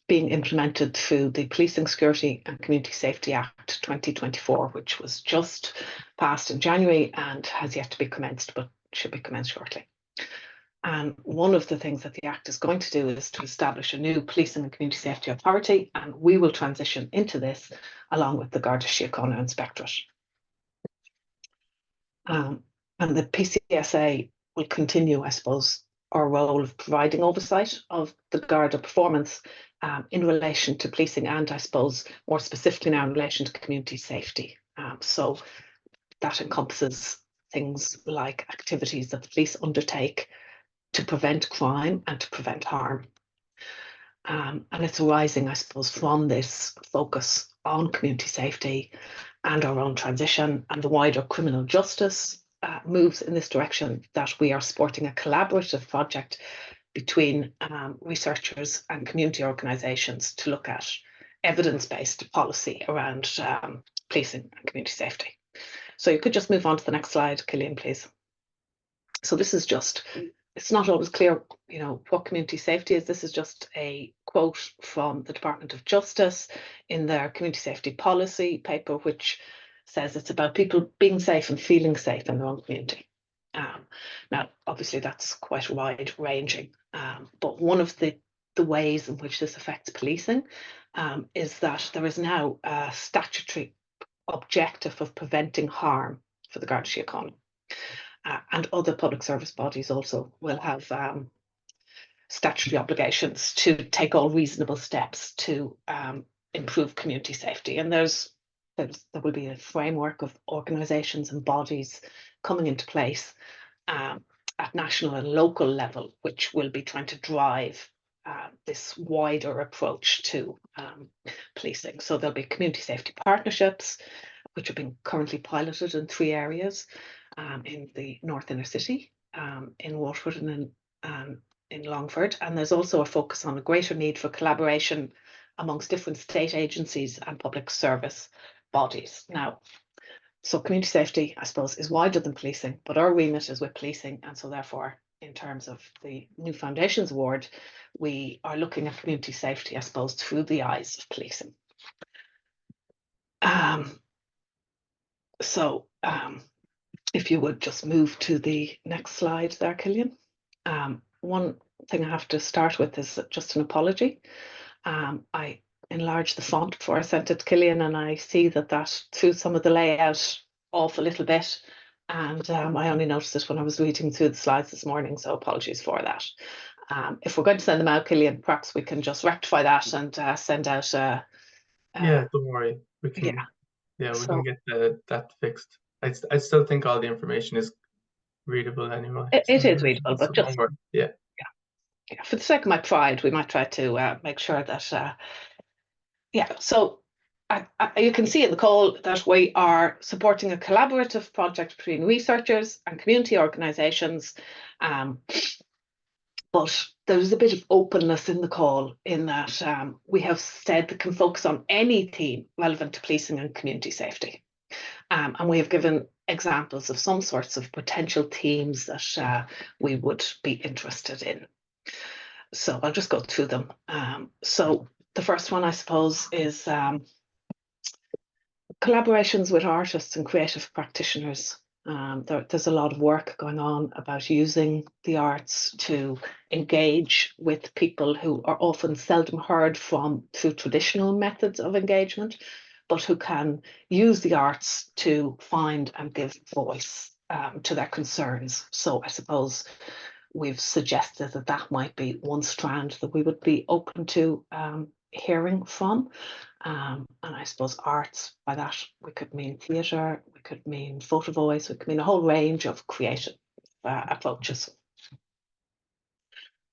being implemented through the Policing, Security and Community Safety Act 2024, which was just passed in January and has yet to be commenced, but should be commenced shortly. And one of the things that the Act is going to do is to establish a new Policing and Community Safety Authority, and we will transition into this along with the Garda Síochána Inspectorate. And the PCSA will continue, I suppose, our role of providing oversight of the Garda performance in relation to policing and, I suppose, more specifically now in relation to community safety. So that encompasses things like activities that the police undertake to prevent crime and to prevent harm. And it's arising, I suppose, from this focus on community safety and our own transition and the wider criminal justice moves in this direction, that we are supporting a collaborative project between researchers and community organisations to look at evidence-based policy around policing and community safety. So you could just move on to the next slide, Cillian, please. So this is just, it's not always clear, you know, what community safety is. This is just a quote from the Department of Justice in their community safety policy paper, which says it's about people being safe and feeling safe in their own community. Now, obviously, that's quite wide ranging, but one of the ways in which this affects policing is that there is now a statutory objective of preventing harm for the Garda Síochána. And other public service bodies also will have statutory obligations to take all reasonable steps to improve community safety. And there will be a framework of organisations and bodies coming into place at national and local level, which will be trying to drive this wider approach to policing. So there'll be community safety partnerships, which are being currently piloted in 3 areas. In the North Inner City, in Waterford and in Longford. And there's also a focus on a greater need for collaboration amongst different state agencies and public service bodies. Now, so community safety, I suppose, is wider than policing, but our remit is with policing. And so therefore, in terms of the New Foundations Award, we are looking at community safety, I suppose, through the eyes of policing. If you would just move to the next slide there, Cillian. One thing I have to start with is just an apology. I enlarged the font before I sent it to Cillian, and I see that threw some of the layout off a little bit. And I only noticed it when I was reading through the slides this morning, so apologies for that. If we're going to send them out, Cillian, perhaps we can just rectify that and send out. Yeah, don't worry. We can. Yeah, we can get that fixed. I still think all the information is readable anyway. It is readable, but just yeah. For the sake of my pride, we might try to make sure that. So you can see in the call that we are supporting a collaborative project between researchers and community organisations. But there's a bit of openness in the call in that we have said that can focus on any theme relevant to policing and community safety. And we have given examples of some sorts of potential themes that we would be interested in. So I'll just go through them. So the first one, I suppose, is collaborations with artists and creative practitioners. There's a lot of work going on about using the arts to engage with people who are often seldom heard from through traditional methods of engagement, but who can use the arts to find and give voice to their concerns. So I suppose we've suggested that that might be one strand that we would be open to hearing from. And I suppose arts, by that we could mean theatre, we could mean photo voice, we could mean a whole range of creative approaches.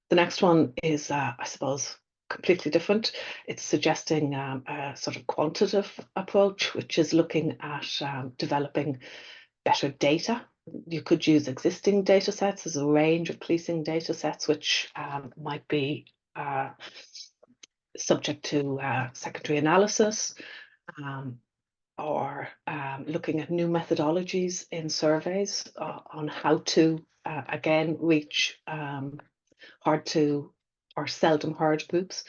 The next one is, I suppose, completely different. It's suggesting a sort of quantitative approach, which is looking at developing better data. You could use existing data sets. There's a range of policing data sets which might be subject to secondary analysis, or looking at new methodologies in surveys on how to, again, reach hard to or seldom heard groups.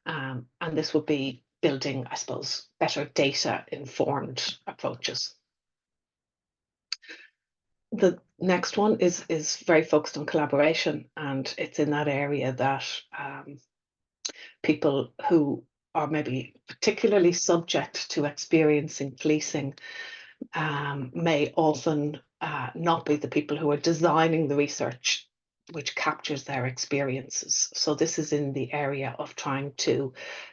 And this would be building, I suppose, better data-informed approaches. The next one is very focused on collaboration, and it's in that area that people who are maybe particularly subject to experiencing policing may often not be the people who are designing the research which captures their experiences. So this is in the area of trying to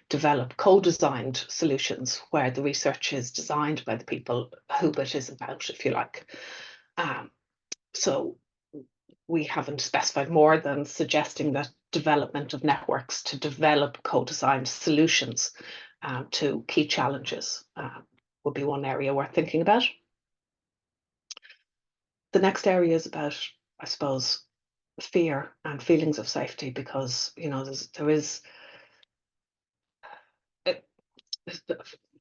develop co-designed solutions where the research is designed by the people who it is about, if you like. So we haven't specified more than suggesting that development of networks to develop co-designed solutions to key challenges would be one area worth thinking about. The next area is about, I suppose, fear and feelings of safety, because there is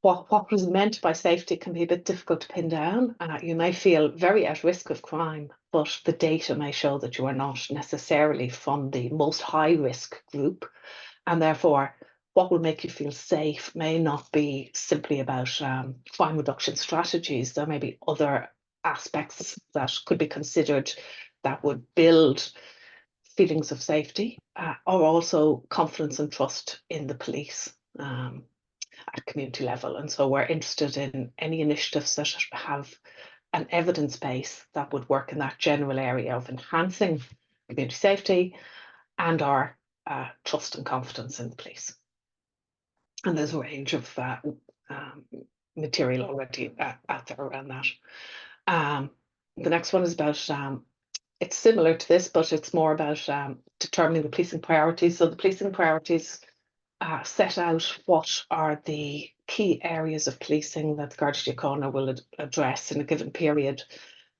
what was meant by safety can be a bit difficult to pin down. You may feel very at risk of crime, but the data may show that you are not necessarily from the most high risk group, and therefore what will make you feel safe may not be simply about crime reduction strategies. There may be other aspects that could be considered that would build feelings of safety, or also confidence and trust in the police at community level. And so we're interested in any initiatives that have an evidence base that would work in that general area of enhancing community safety and our trust and confidence in the police. And there's a range of material already out there around that. The next one is about, it's similar to this, but it's more about determining the policing priorities. So the policing priorities set out what are the key areas of policing that the Garda Síochána will address in a given period,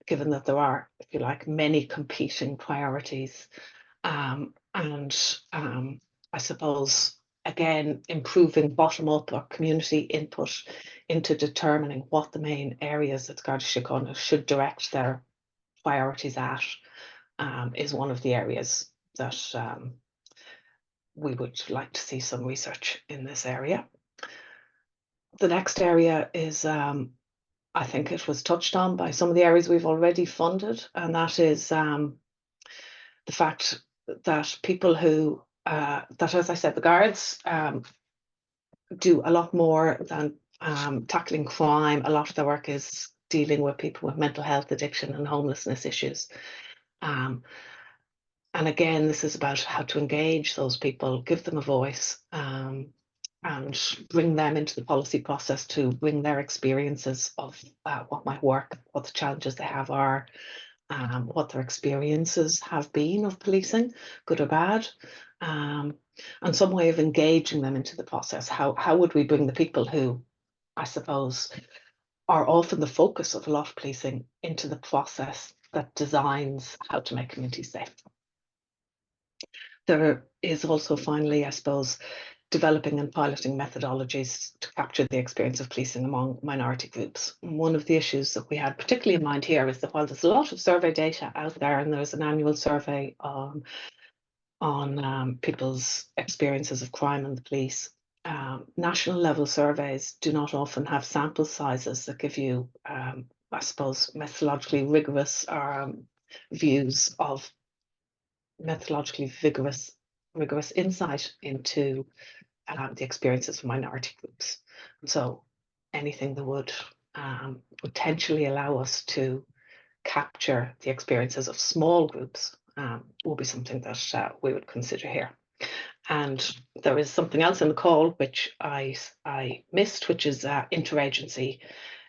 given that there are, if you like, many competing priorities. And I suppose, again, improving bottom-up or community input into determining what the main areas that the Garda Síochána should direct their priorities at is one of the areas that we would like to see some research in this area. The next area is, I think it was touched on by some of the areas we've already funded, and that is the fact that people who, that as I said, the guards do a lot more than tackling crime. A lot of their work is dealing with people with mental health, addiction and homelessness issues. And again, this is about how to engage those people, give them a voice, and bring them into the policy process to bring their experiences of what might work, what the challenges they have are, what their experiences have been of policing, good or bad, and some way of engaging them into the process. How would we bring the people who, I suppose, are often the focus of a lot of policing into the process that designs how to make communities safe? There is also, finally, I suppose, developing and piloting methodologies to capture the experience of policing among minority groups. And one of the issues that we had particularly in mind here is that while there's a lot of survey data out there, and there's an annual survey on people's experiences of crime and the police, national level surveys do not often have sample sizes that give you, I suppose, methodologically rigorous views of methodologically rigorous insight into the experiences of minority groups. So anything that would potentially allow us to capture the experiences of small groups will be something that we would consider here. And there is something else in the call which I missed, which is interagency,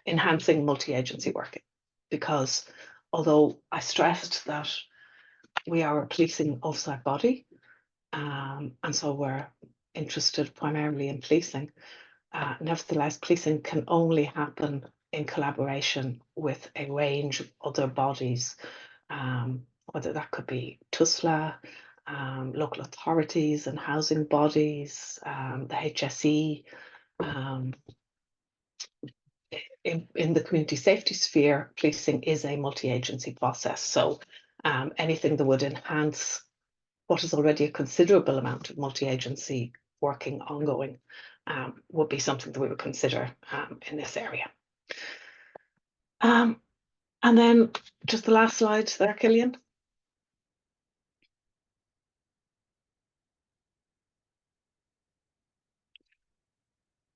enhancing multi-agency working. Because although I stressed that we are a policing oversight body, and so we're interested primarily in policing, nevertheless, policing can only happen in collaboration with a range of other bodies, whether that could be TUSLA, local authorities and housing bodies, the HSE. In the community safety sphere, policing is a multi-agency process. So anything that would enhance what is already a considerable amount of multi-agency working ongoing would be something that we would consider in this area. And then just the last slide there, Killian.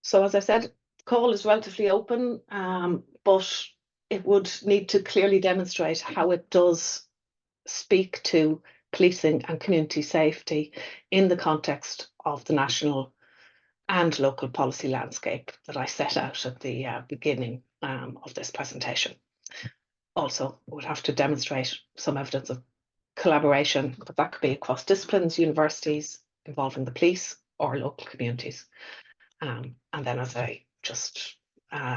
So as I said, the call is relatively open, but it would need to clearly demonstrate how it does speak to policing and community safety in the context of the national and local policy landscape that I set out at the beginning of this presentation. Also, we would have to demonstrate some evidence of collaboration, but that could be across disciplines, universities, involving the police or local communities. And then, as I just,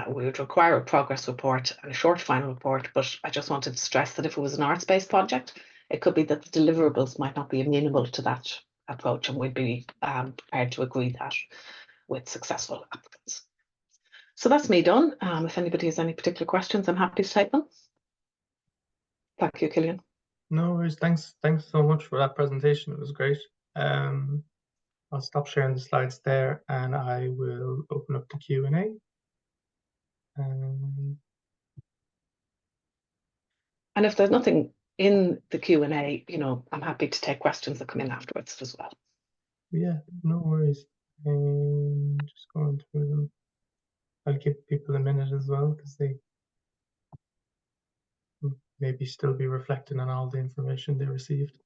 we would require a progress report and a short final report, but I just wanted to stress that if it was an arts-based project, it could be that the deliverables might not be amenable to that approach, and we'd be prepared to agree that with successful applicants. So that's me done. If anybody has any particular questions, I'm happy to take them. Thank you, Killian. No worries. Thanks so much for that presentation. It was great. I'll stop sharing the slides there, and I will open up the Q&A. And if there's nothing in the Q&A, I'm happy to take questions that come in afterwards as well. Yeah, no worries. Just going through them. I'll give people a minute as well, because they maybe still be reflecting on all the information they received.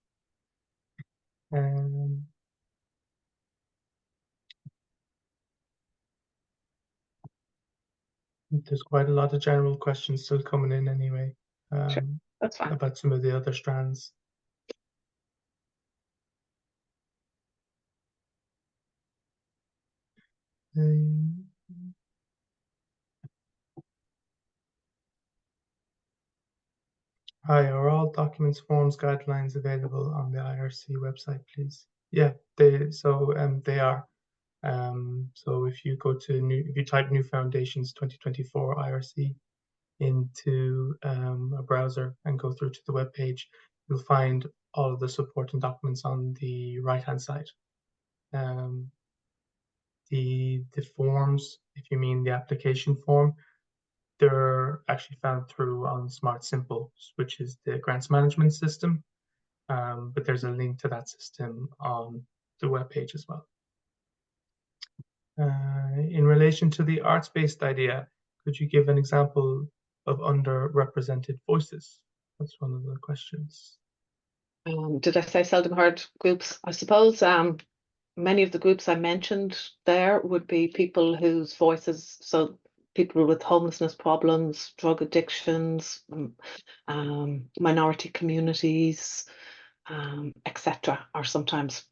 There's quite a lot of general questions still coming in anyway. Sure, that's fine. About some of the other strands. Hi, are all documents, forms, guidelines available on the IRC website, please? Yeah, they are. So if you go to if you type New Foundations 2024 IRC into a browser and go through to the web page, you'll find all of the supporting documents on the right-hand side. The forms, if you mean the application form, they're actually found through on Smart Simple, which is the grants management system. But there's a link to that system on the web page as well. In relation to the arts-based idea, could you give an example of underrepresented voices? That's one of the questions. Did I say seldom heard groups? I suppose many of the groups I mentioned there would be people whose voices, so people with homelessness problems, drug addictions, minority communities, etc., are sometimes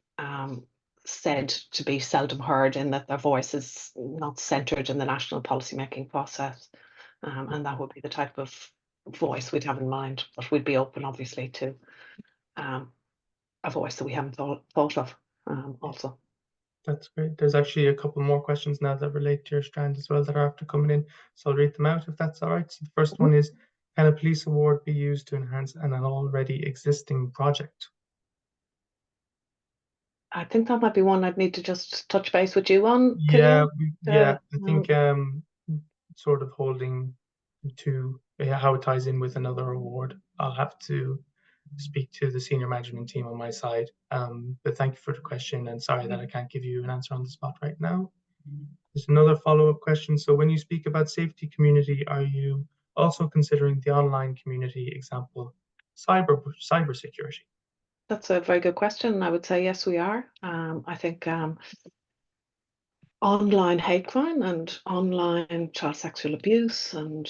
said to be seldom heard, in that their voice is not centred in the national policymaking process. And that would be the type of voice we'd have in mind, but we'd be open, obviously, to a voice that we haven't thought of also. That's great. There's actually a couple more questions now that relate to your strand as well that are after coming in. So I'll read them out if that's all right. So the first one is, can a police award be used to enhance an already existing project? I think that might be one I'd need to just touch base with you on, Yeah, Killian. I think sort of holding to how it ties in with another award. I'll have to speak to the senior management team on my side. But thank you for the question, and sorry that I can't give you an answer on the spot right now. There's another follow-up question. So when you speak about safety community, are you also considering the online community example, cyber security? That's a very good question. I would say yes, we are. I think online hate crime and online child sexual abuse and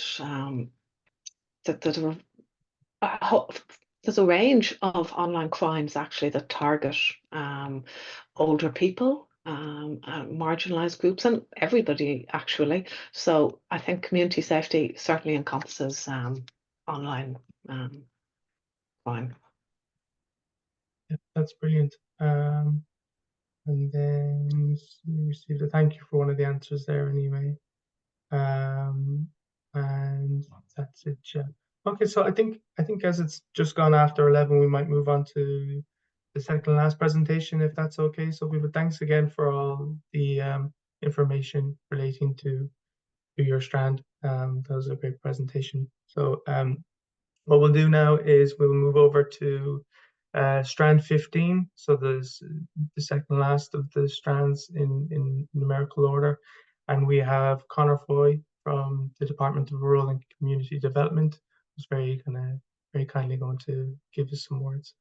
that there's a range of online crimes actually that target older people, marginalized groups, and everybody actually. So I think community safety certainly encompasses online crime. Yeah, that's brilliant. And then we received a thank you for one of the answers there anyway. And that's it, yeah. Okay, so I think as it's just gone after 11, we might move on to the second and last presentation, if that's okay. So we would thanks again for all the information relating to your strand. That was a great presentation. So what we'll do now is we'll move over to strand 15. So there's the second last of the strands in numerical order. And we have Conor Foy from the Department of Rural and Community Development, who's very kindly going to give us some words.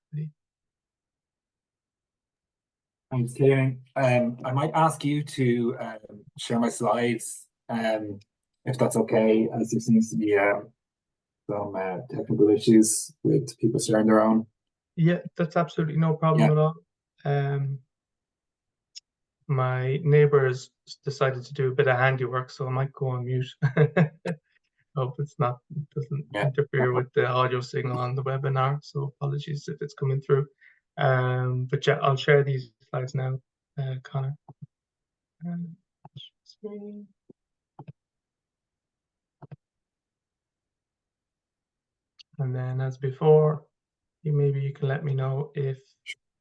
Thanks, Kieran. I might ask you to share my slides, if that's okay, as there seems to be some technical issues with people sharing their own. Yeah, that's absolutely no problem at all. My neighbors decided to do a bit of handiwork, so I might go on mute. Hope it doesn't interfere with the audio signal on the webinar. So apologies if it's coming through. But yeah, I'll share these slides now, Connor. Screen. And then as before, maybe you can let me know if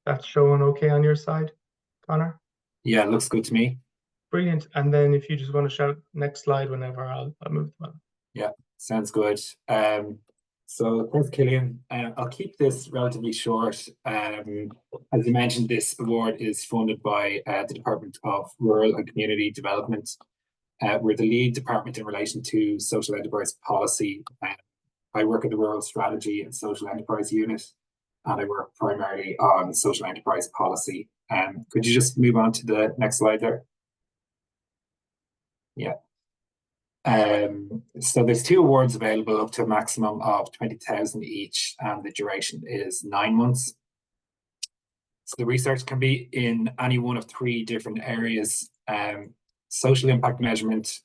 that's showing okay on your side, Connor. Yeah, it looks good to me. Brilliant. And then if you just want to shout next slide whenever, I'll move them on. Yeah, sounds good. So thanks, Killian. I'll keep this relatively short. As you mentioned, this award is funded by the Department of Rural and Community Development. We're the lead department in relation to social enterprise policy. I work at the Rural Strategy and Social Enterprise Unit, and I work primarily on social enterprise policy. Could you just move on to the next slide there? Yeah. So there's 2 awards available up to a maximum of 20,000 each, and the duration is 9 months. So the research can be in any one of 3 different areas: social impact measurement,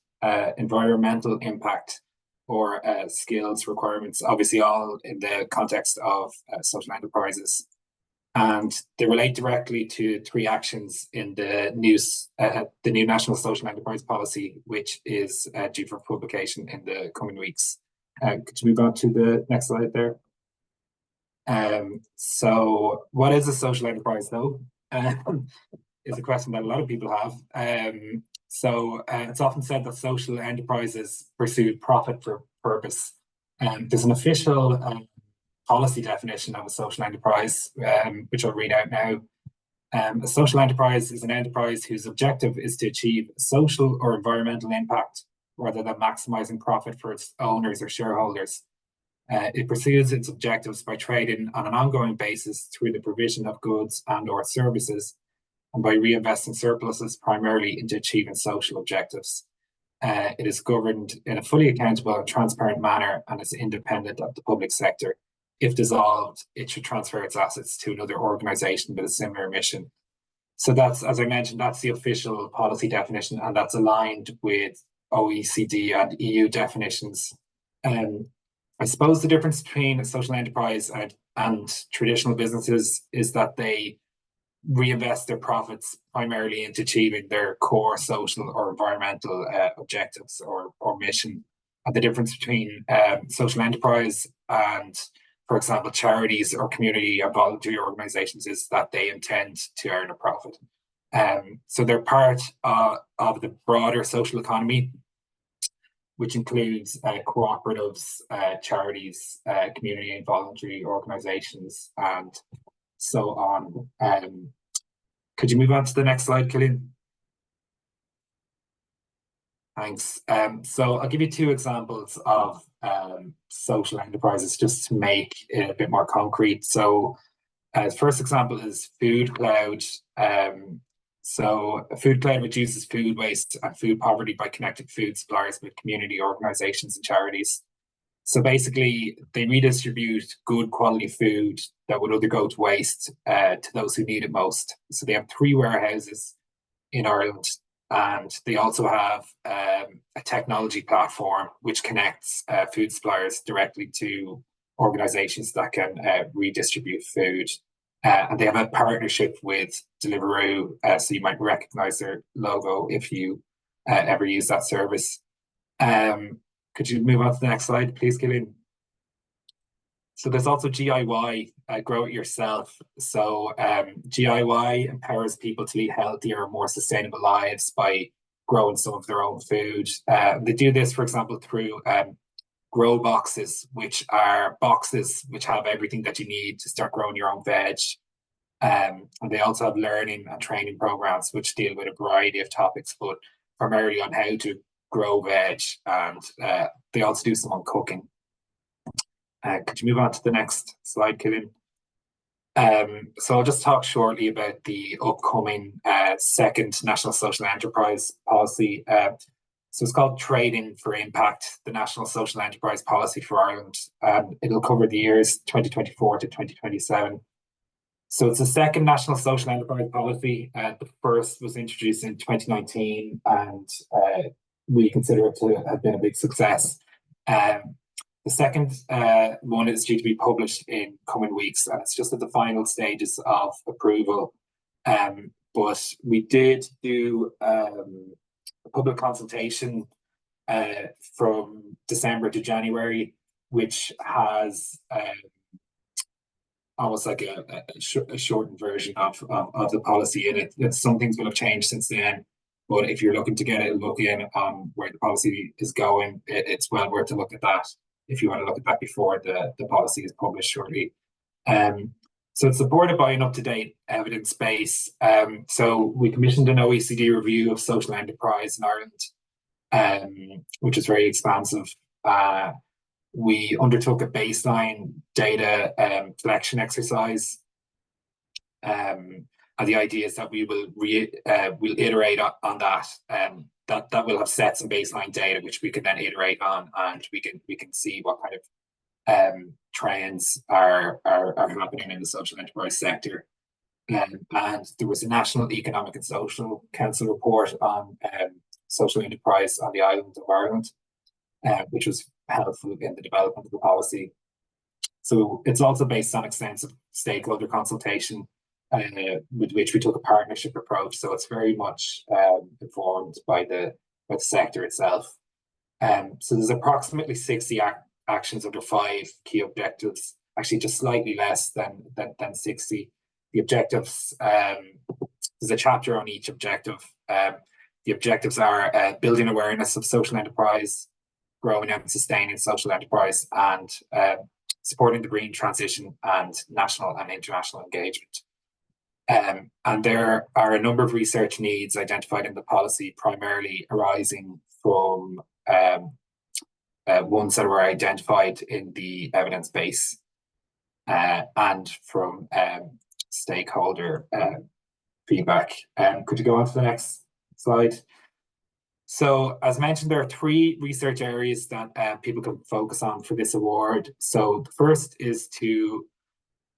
environmental impact, or skills requirements, obviously all in the context of social enterprises. And they relate directly to 3 actions in the new National Social Enterprise Policy, which is due for publication in the coming weeks. Could you move on to the next slide there? So what is a social enterprise, though? Is a question that a lot of people have. So it's often said that social enterprises pursue profit for purpose. There's an official policy definition of a social enterprise, which I'll read out now. A social enterprise is an enterprise whose objective is to achieve social or environmental impact rather than maximizing profit for its owners or shareholders. It pursues its objectives by trading on an ongoing basis through the provision of goods and/or services, and by reinvesting surpluses primarily into achieving social objectives. It is governed in a fully accountable and transparent manner and is independent of the public sector. If dissolved, it should transfer its assets to another organisation with a similar mission. So that's, as I mentioned, that's the official policy definition, and that's aligned with OECD and EU definitions. I suppose the difference between a social enterprise and traditional businesses is that they reinvest their profits primarily into achieving their core social or environmental objectives or mission. And the difference between social enterprise and, for example, charities or community or voluntary organizations is that they intend to earn a profit. So they're part of the broader social economy, which includes cooperatives, charities, community and voluntary organizations, and so on. Could you move on to the next slide, Cillian? Thanks. So I'll give you two examples of social enterprises just to make it a bit more concrete. So the first example is Food Cloud. So Food Cloud reduces food waste and food poverty by connecting food suppliers with community organizations and charities. So basically, they redistribute good quality food that would other go to waste to those who need it most. So they have 3 warehouses in Ireland, and they also have a technology platform which connects food suppliers directly to organizations that can redistribute food. And they have a partnership with Deliveroo, so you might recognize their logo if you ever use that service. Could you move on to the next slide, please, Cillian? So there's also GIY, Grow It Yourself. So GIY empowers people to lead healthier, more sustainable lives by growing some of their own food. They do this, for example, through grow boxes, which are boxes which have everything that you need to start growing your own veg. And they also have learning and training programs which deal with a variety of topics, but primarily on how to grow veg, and they also do some on cooking. Could you move on to the next slide, Cillian? So I'll just talk shortly about the upcoming second National Social Enterprise Policy. So it's called Trading for Impact, the National Social Enterprise Policy for Ireland. It'll cover the years 2024 to 2027. So it's the second National Social Enterprise Policy. The first was introduced in 2019, and we consider it to have been a big success. The second one is due to be published in coming weeks, and it's just at the final stages of approval. But we did do a public consultation from December to January, which has almost like a shortened version of the policy, and some things will have changed since then. But if you're looking to get a look in on where the policy is going, it's well worth a look at that if you want to look at that before the policy is published shortly. So it's supported by an up-to-date evidence base. So we commissioned an OECD review of social enterprise in Ireland, which is very expansive. We undertook a baseline data collection exercise. And the idea is that we will we'll iterate on that. That will have sets of baseline data which we can then iterate on, and we can see what kind of trends are happening in the social enterprise sector. And there was a National Economic and Social Council report on social enterprise on the island of Ireland, which was helpful in the development of the policy. So it's also based on extensive stakeholder consultation, with which we took a partnership approach. So it's very much informed by the sector itself. So there's approximately 60 actions under 5 key objectives, actually just slightly less than 60. The objectives, there's a chapter on each objective. The objectives are building awareness of social enterprise, growing and sustaining social enterprise, and supporting the green transition and national and international engagement. And there are a number of research needs identified in the policy, primarily arising from ones that were identified in the evidence base and from stakeholder feedback. Could you go on to the next slide? So as mentioned, there are 3 research areas that people can focus on for this award. So the first is to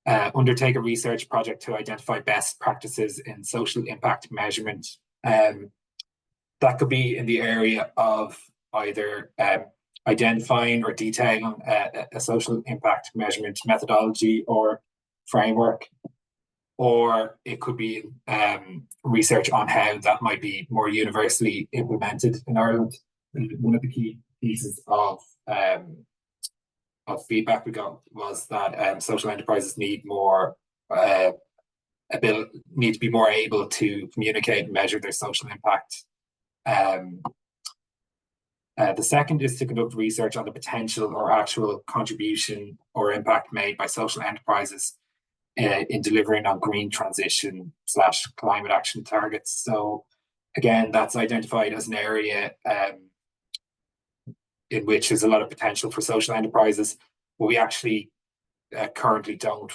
undertake a research project to identify best practices in social impact measurement. That could be in the area of either identifying or detailing a social impact measurement methodology or framework, or it could be research on how that might be more universally implemented in Ireland. And one of the key pieces of feedback we got was that social enterprises need more need to be more able to communicate and measure their social impact. The second is to conduct research on the potential or actual contribution or impact made by social enterprises in delivering on green transition / climate action targets. So again, that's identified as an area in which there's a lot of potential for social enterprises, but we actually currently don't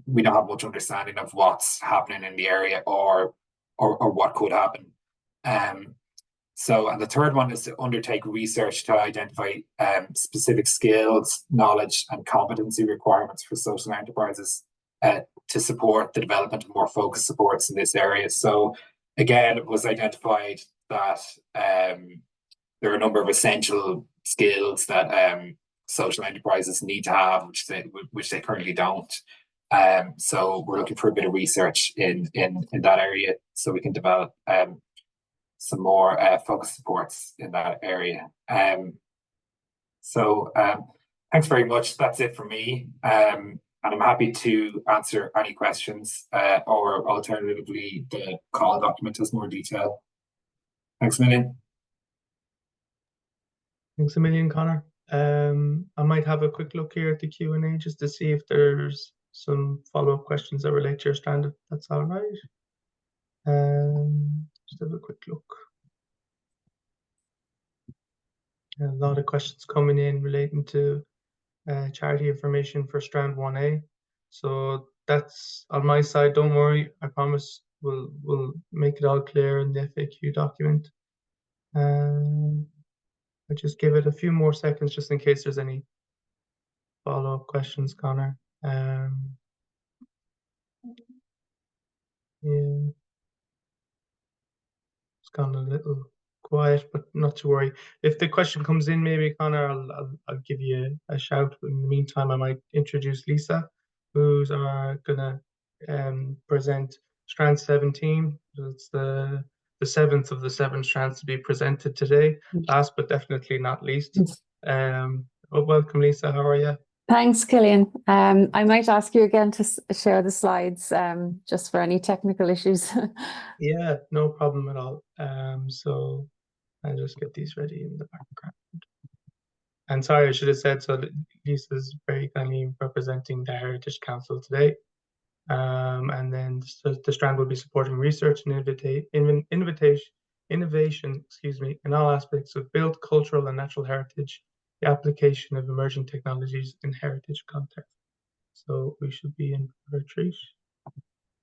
we don't have much understanding of what's happening in the area or what could happen. And the third one is to undertake research to identify specific skills, knowledge, and competency requirements for social enterprises to support the development of more focused supports in this area. So again, it was identified that there are a number of essential skills that social enterprises need to have, which they currently don't. So we're looking for a bit of research in that area so we can develop some more focused supports in that area. Thanks very much. That's it for me. And I'm happy to answer any questions or alternatively, the call document has more detail. Thanks a million. Thanks a million, Connor. I might have a quick look here at the Q&A just to see if there's some follow-up questions that relate to your Strand, if that's all right. Just have a quick look. A lot of questions coming in relating to charity information for Strand 1A. So that's on my side. Don't worry. I promise we'll make it all clear in the FAQ document. I'll just give it a few more seconds just in case there's any follow-up questions, Connor. Yeah, it's gone a little quiet, but not to worry. If the question comes in, maybe Connor, I'll give you a shout. In the meantime, I might introduce Lisa, who's gonna present Strand 17. It's the seventh of the 7 strands to be presented today. Last but definitely not least. Welcome, Lisa. How are you? Thanks, Cillian. I might ask you again to share the slides just for any technical issues. Yeah, no problem at all. So I'll just get these ready in the background. And sorry, I should have said, so Lisa's very kindly representing the Heritage Council today. And then the Strand will be supporting research and innovation, in all aspects of built cultural and natural heritage, the application of emerging technologies in heritage context. So we should be in for a treat.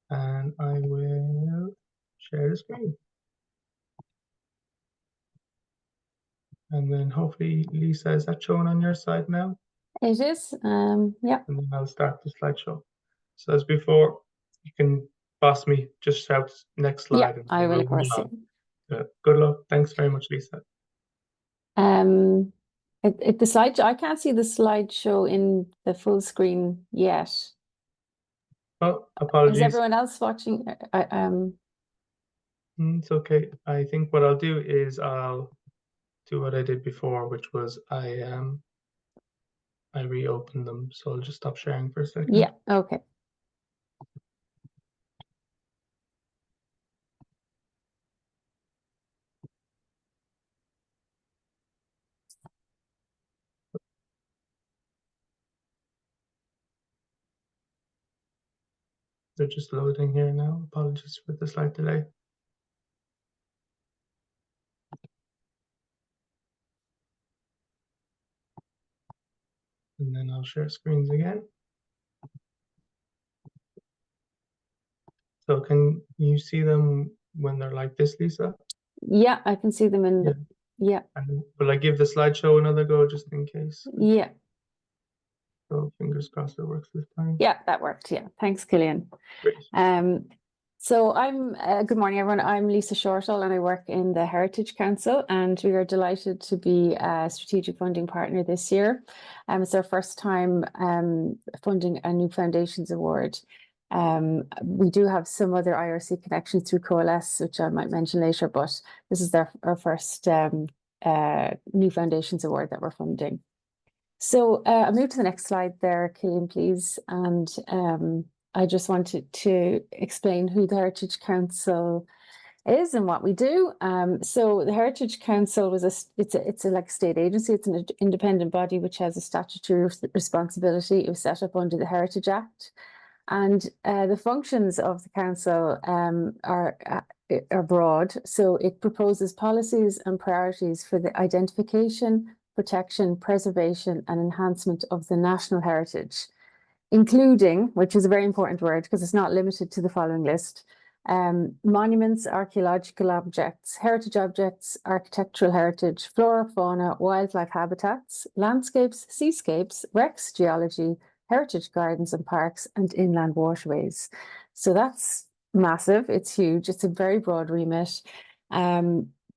And I will share the screen. And then hopefully, Lisa, is that showing on your side now? It is, yeah. And then I'll start the slideshow. So as before, you can boss me, just shout next slide. Yeah, I will, of course. Good luck. Thanks very much, Lisa. The slide, I can't see the slideshow in the full screen yet. Oh, apologies. Is everyone else watching? It's okay. I think what I'll do is I'll do what I did before, which was I reopened them. So I'll just stop sharing for a second. Yeah, okay. They're just loading here now. Apologies for the slight delay. And then I'll share screens again. So can you see them when they're like this, Lisa? Yeah, I can see them in the, yeah. And will I give the slideshow another go just in case? Yeah. So fingers crossed it works this time. Yeah, that worked. Yeah, thanks, Cillian. Great. So I'm, good morning, everyone. I'm Lisa Shortall and I work in the Heritage Council, and we are delighted to be a strategic funding partner this year. It's our first time funding a new Foundations Award. We do have some other IRC connections through Coalesce, which I might mention later, but this is our first New Foundations Award that we're funding. So I'll move to the next slide there, Cillian, please. And I just wanted to explain who the Heritage Council is and what we do. So the Heritage Council it's a like a state agency. It's an independent body which has a statutory responsibility. It was set up under the Heritage Act, and the functions of the council are broad. So it proposes policies and priorities for the identification, protection, preservation, and enhancement of the national heritage, including, which is a very important word because it's not limited to the following list: monuments, archaeological objects, heritage objects, architectural heritage, flora, fauna, wildlife habitats, landscapes, seascapes, wrecks, geology, heritage gardens and parks, and inland waterways. So that's massive. It's huge. It's a very broad remit.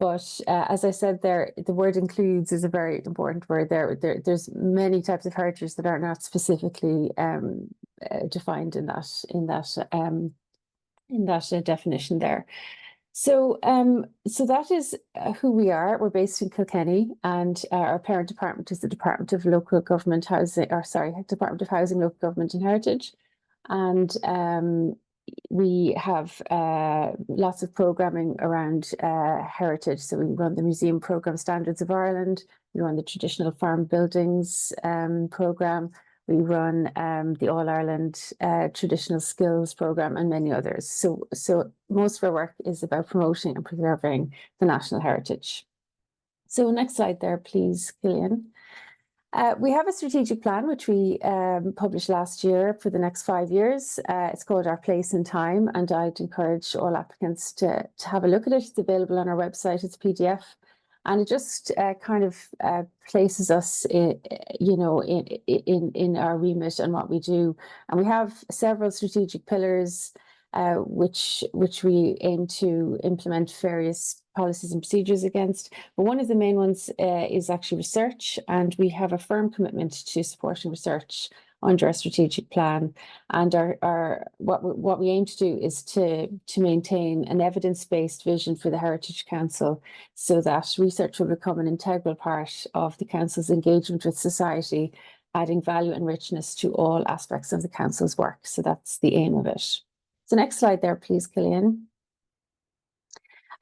But as I said there, the word includes is a very important word. There's many types of heritage that are not specifically defined in that definition there. So that is who we are. We're based in Kilkenny, and our parent department is the Department of Local Government Housing, Department of Housing, Local Government and Heritage. And we have lots of programming around heritage. So we run the Museum Programme Standards of Ireland, we run the Traditional Farm Buildings programme, we run the All Ireland Traditional Skills Programme, and many others. So most of our work is about promoting and preserving the national heritage. So next slide there, please, Cillian. We have a strategic plan which we published last year for the next 5 years. It's called Our Place in Time, and I'd encourage all applicants to have a look at it. It's available on our website. It's a PDF. And it just kind of places us, in our remit and what we do. And we have several strategic pillars, which we aim to implement various policies and procedures against. But one of the main ones is actually research, and we have a firm commitment to supporting research under our strategic plan. And what we aim to do is to maintain an evidence-based vision for the Heritage Council, so that research will become an integral part of the Council's engagement with society, adding value and richness to all aspects of the Council's work. So that's the aim of it. So next slide there, please, Cillian.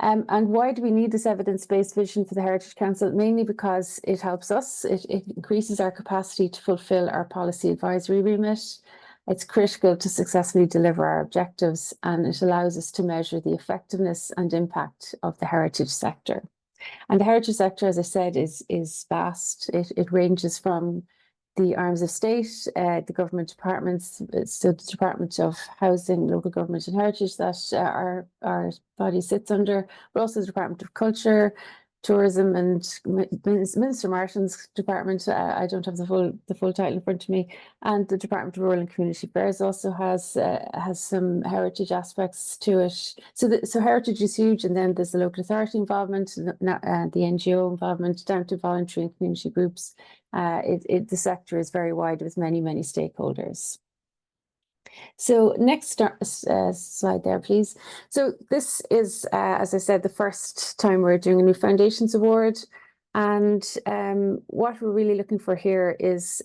And why do we need this evidence-based vision for the Heritage Council? Mainly because it helps us. It increases our capacity to fulfil our policy advisory remit. It's critical to successfully deliver our objectives, and it allows us to measure the effectiveness and impact of the heritage sector. And the heritage sector, as I said, is vast. It ranges from the arms of state, the government departments, so the Department of Housing, Local Government and Heritage that our body sits under, but also the Department of Culture, Tourism, and Minister Martin's department. I don't have the full title in front of me. And the Department of Rural and Community Affairs also has some heritage aspects to it. So heritage is huge, and then there's the local authority involvement, the NGO involvement, down to voluntary and community groups. The sector is very wide with many stakeholders. So next slide there, please. So this is, as I said, the first time we're doing a New Foundations Award. And what we're really looking for here is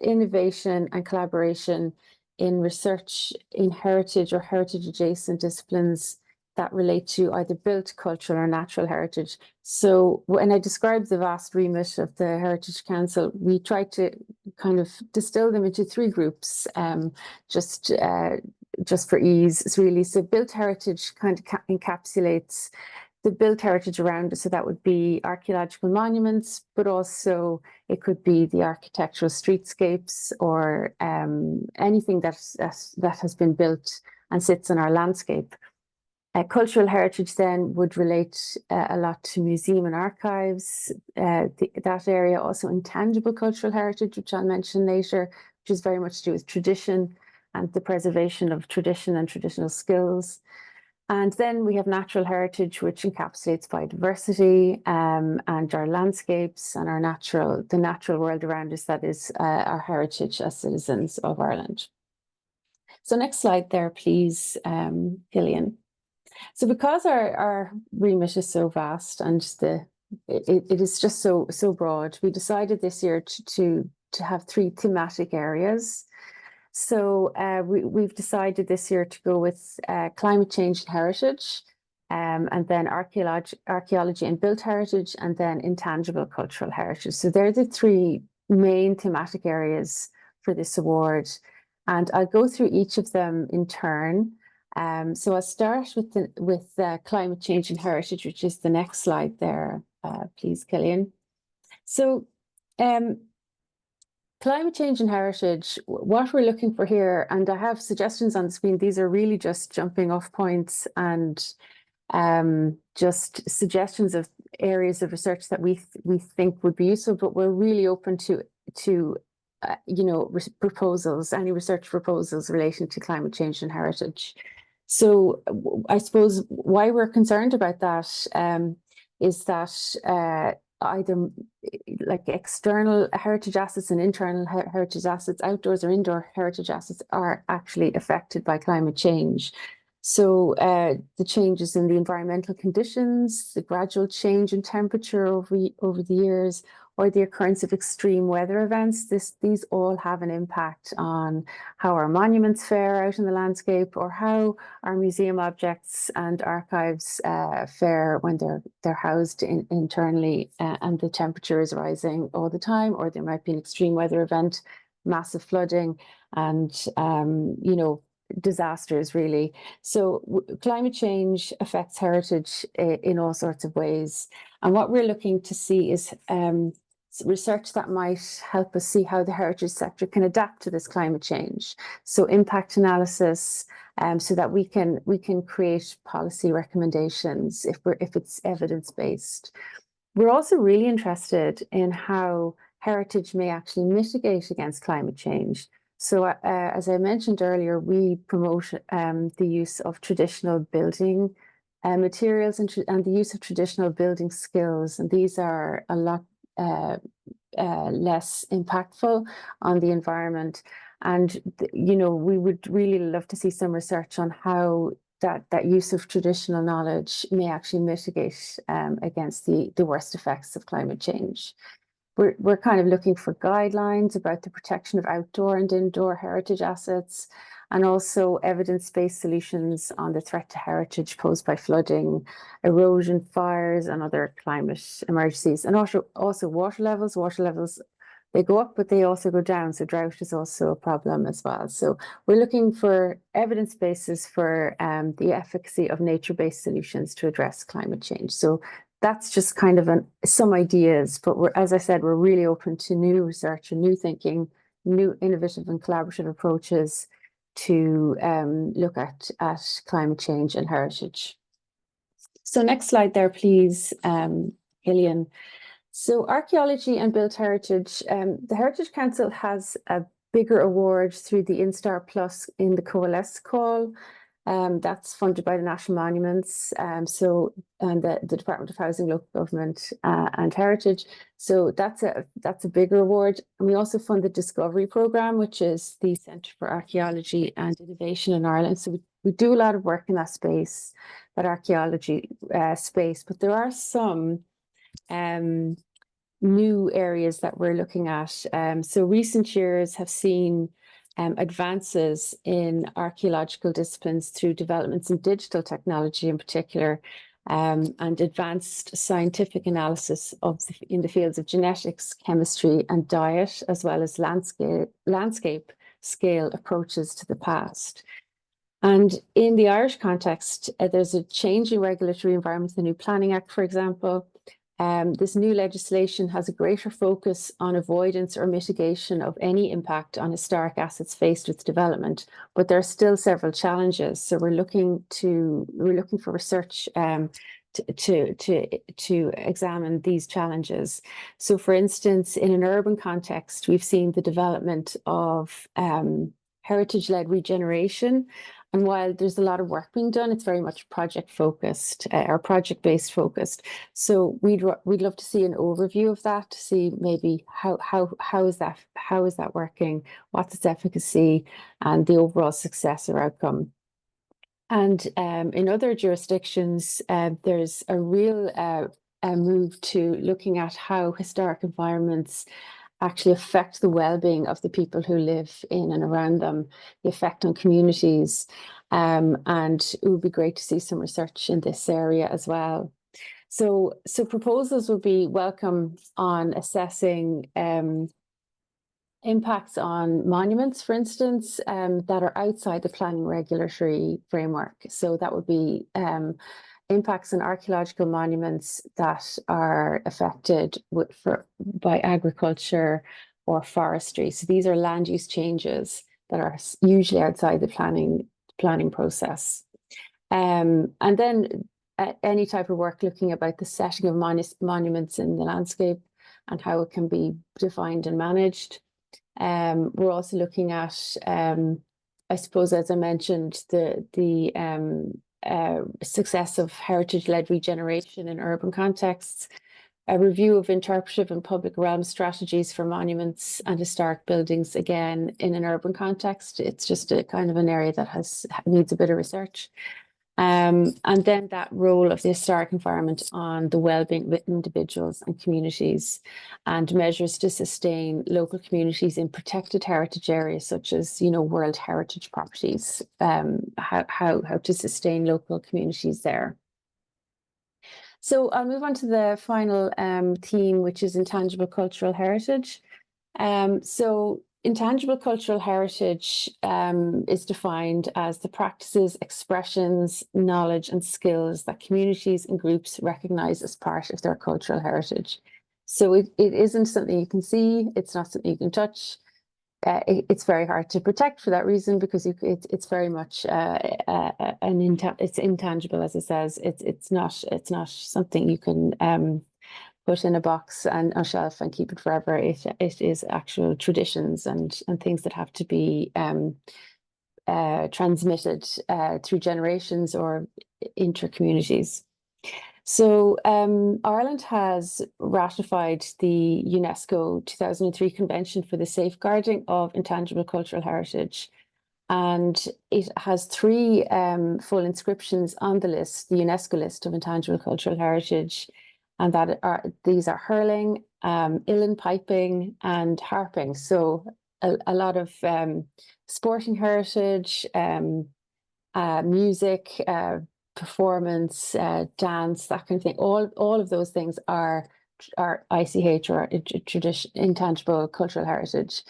innovation and collaboration in research in heritage or heritage adjacent disciplines that relate to either built, cultural or natural heritage. So when I describe the vast remit of the Heritage Council, we try to kind of distill them into 3 groups, just for ease, really. So built heritage kind of encapsulates the built heritage around it. So that would be archaeological monuments, but also it could be the architectural streetscapes or anything that has been built and sits in our landscape. Cultural heritage then would relate a lot to museum and archives, that area. Also intangible cultural heritage, which I'll mention later, which is very much to do with tradition and the preservation of tradition and traditional skills. And then we have natural heritage, which encapsulates biodiversity and our landscapes and the natural world around us, that is our heritage as citizens of Ireland. So next slide there, please, Gillian. So because our remit is so vast and it is just so broad, we decided this year to have 3 thematic areas. So we've decided this year to go with climate change and heritage, and then archaeology and built heritage, and then intangible cultural heritage. So they're the 3 main thematic areas for this award. And I'll go through each of them in turn. So I'll start with climate change and heritage, which is the next slide there, please, Gillian. So climate change and heritage, what we're looking for here, and I have suggestions on the screen, these are really just jumping off points and just suggestions of areas of research that we think would be useful, but we're really open to you know, proposals, any research proposals relating to climate change and heritage. So I suppose why we're concerned about that is that either like external heritage assets and internal heritage assets, outdoors or indoor heritage assets, are actually affected by climate change. So the changes in the environmental conditions, the gradual change in temperature over the years, or the occurrence of extreme weather events, these all have an impact on how our monuments fare out in the landscape, or how our museum objects and archives fare when they're housed internally, and the temperature is rising all the time, or there might be an extreme weather event, massive flooding, and you know, disasters really. So climate change affects heritage in all sorts of ways. And what we're looking to see is research that might help us see how the heritage sector can adapt to this climate change. So impact analysis, so that we can create policy recommendations if it's evidence-based. We're also really interested in how heritage may actually mitigate against climate change. So as I mentioned earlier, we promote the use of traditional building materials and the use of traditional building skills. And these are a lot less impactful on the environment. And, you know, we would really love to see some research on how that use of traditional knowledge may actually mitigate against the worst effects of climate change. We're kind of looking for guidelines about the protection of outdoor and indoor heritage assets, and also evidence-based solutions on the threat to heritage posed by flooding, erosion, fires, and other climate emergencies. And also water levels. Water levels, they go up, but they also go down. So drought is also a problem as well. So we're looking for evidence bases for the efficacy of nature-based solutions to address climate change. So that's just kind of some ideas, but as I said, we're really open to new research and new thinking, new innovative and collaborative approaches to look at climate change and heritage. So next slide there, please, Gillian. So archaeology and built heritage, the Heritage Council has a bigger award through the Instar Plus in the Coalesce call. That's funded by the National Monuments, and the Department of Housing, Local Government and Heritage. So that's a bigger award. And we also fund the Discovery Programme, which is the Centre for Archaeology and Innovation in Ireland. So we do a lot of work in that space, that archaeology space, but there are some new areas that we're looking at. So recent years have seen advances in archaeological disciplines through developments in digital technology in particular, and advanced scientific analysis in the fields of genetics, chemistry, and diet, as well as landscape scale approaches to the past. And in the Irish context, there's a changing regulatory environment, the new Planning Act, for example. This new legislation has a greater focus on avoidance or mitigation of any impact on historic assets faced with development, but there are still several challenges. So we're looking for research to examine these challenges. So, for instance, in an urban context, we've seen the development of heritage-led regeneration And while there's a lot of work being done, it's very much project focused or project based focused. So we'd love to see an overview of that, to see maybe how is that working, what's its efficacy, and the overall success or outcome. And in other jurisdictions, there's a real move to looking at how historic environments actually affect the well-being of the people who live in and around them, the effect on communities. And it would be great to see some research in this area as well. So proposals would be welcome on assessing impacts on monuments, for instance, that are outside the planning regulatory framework. So that would be impacts on archaeological monuments that are affected by agriculture or forestry. So these are land use changes that are usually outside the planning process. And then any type of work looking about the setting of monuments in the landscape and how it can be defined and managed. We're also looking at, I suppose, as I mentioned, the success of heritage-led regeneration in urban contexts, a review of interpretive and public realm strategies for monuments and historic buildings, again, in an urban context. It's just a kind of an area that needs a bit of research. And then that role of the historic environment on the well-being of individuals and communities, and measures to sustain local communities in protected heritage areas such as, World Heritage properties, how to sustain local communities there. So I'll move on to the final theme, which is intangible cultural heritage. So intangible cultural heritage is defined as the practices, expressions, knowledge, and skills that communities and groups recognize as part of their cultural heritage. So it isn't something you can see, it's not something you can touch. It's very hard to protect for that reason, because it's very much it's intangible, as it says. It's not something you can put in a box and a shelf and keep it forever. It is actual traditions and things that have to be transmitted through generations or inter-communities. So Ireland has ratified the UNESCO 2003 Convention for the Safeguarding of Intangible Cultural Heritage. And it has 3 full inscriptions on the list, the UNESCO list of intangible cultural heritage. And these are hurling, uilleann piping, and harping. So a lot of sporting heritage, music, performance, dance, that kind of thing. All of those things are ICH, or intangible cultural heritage.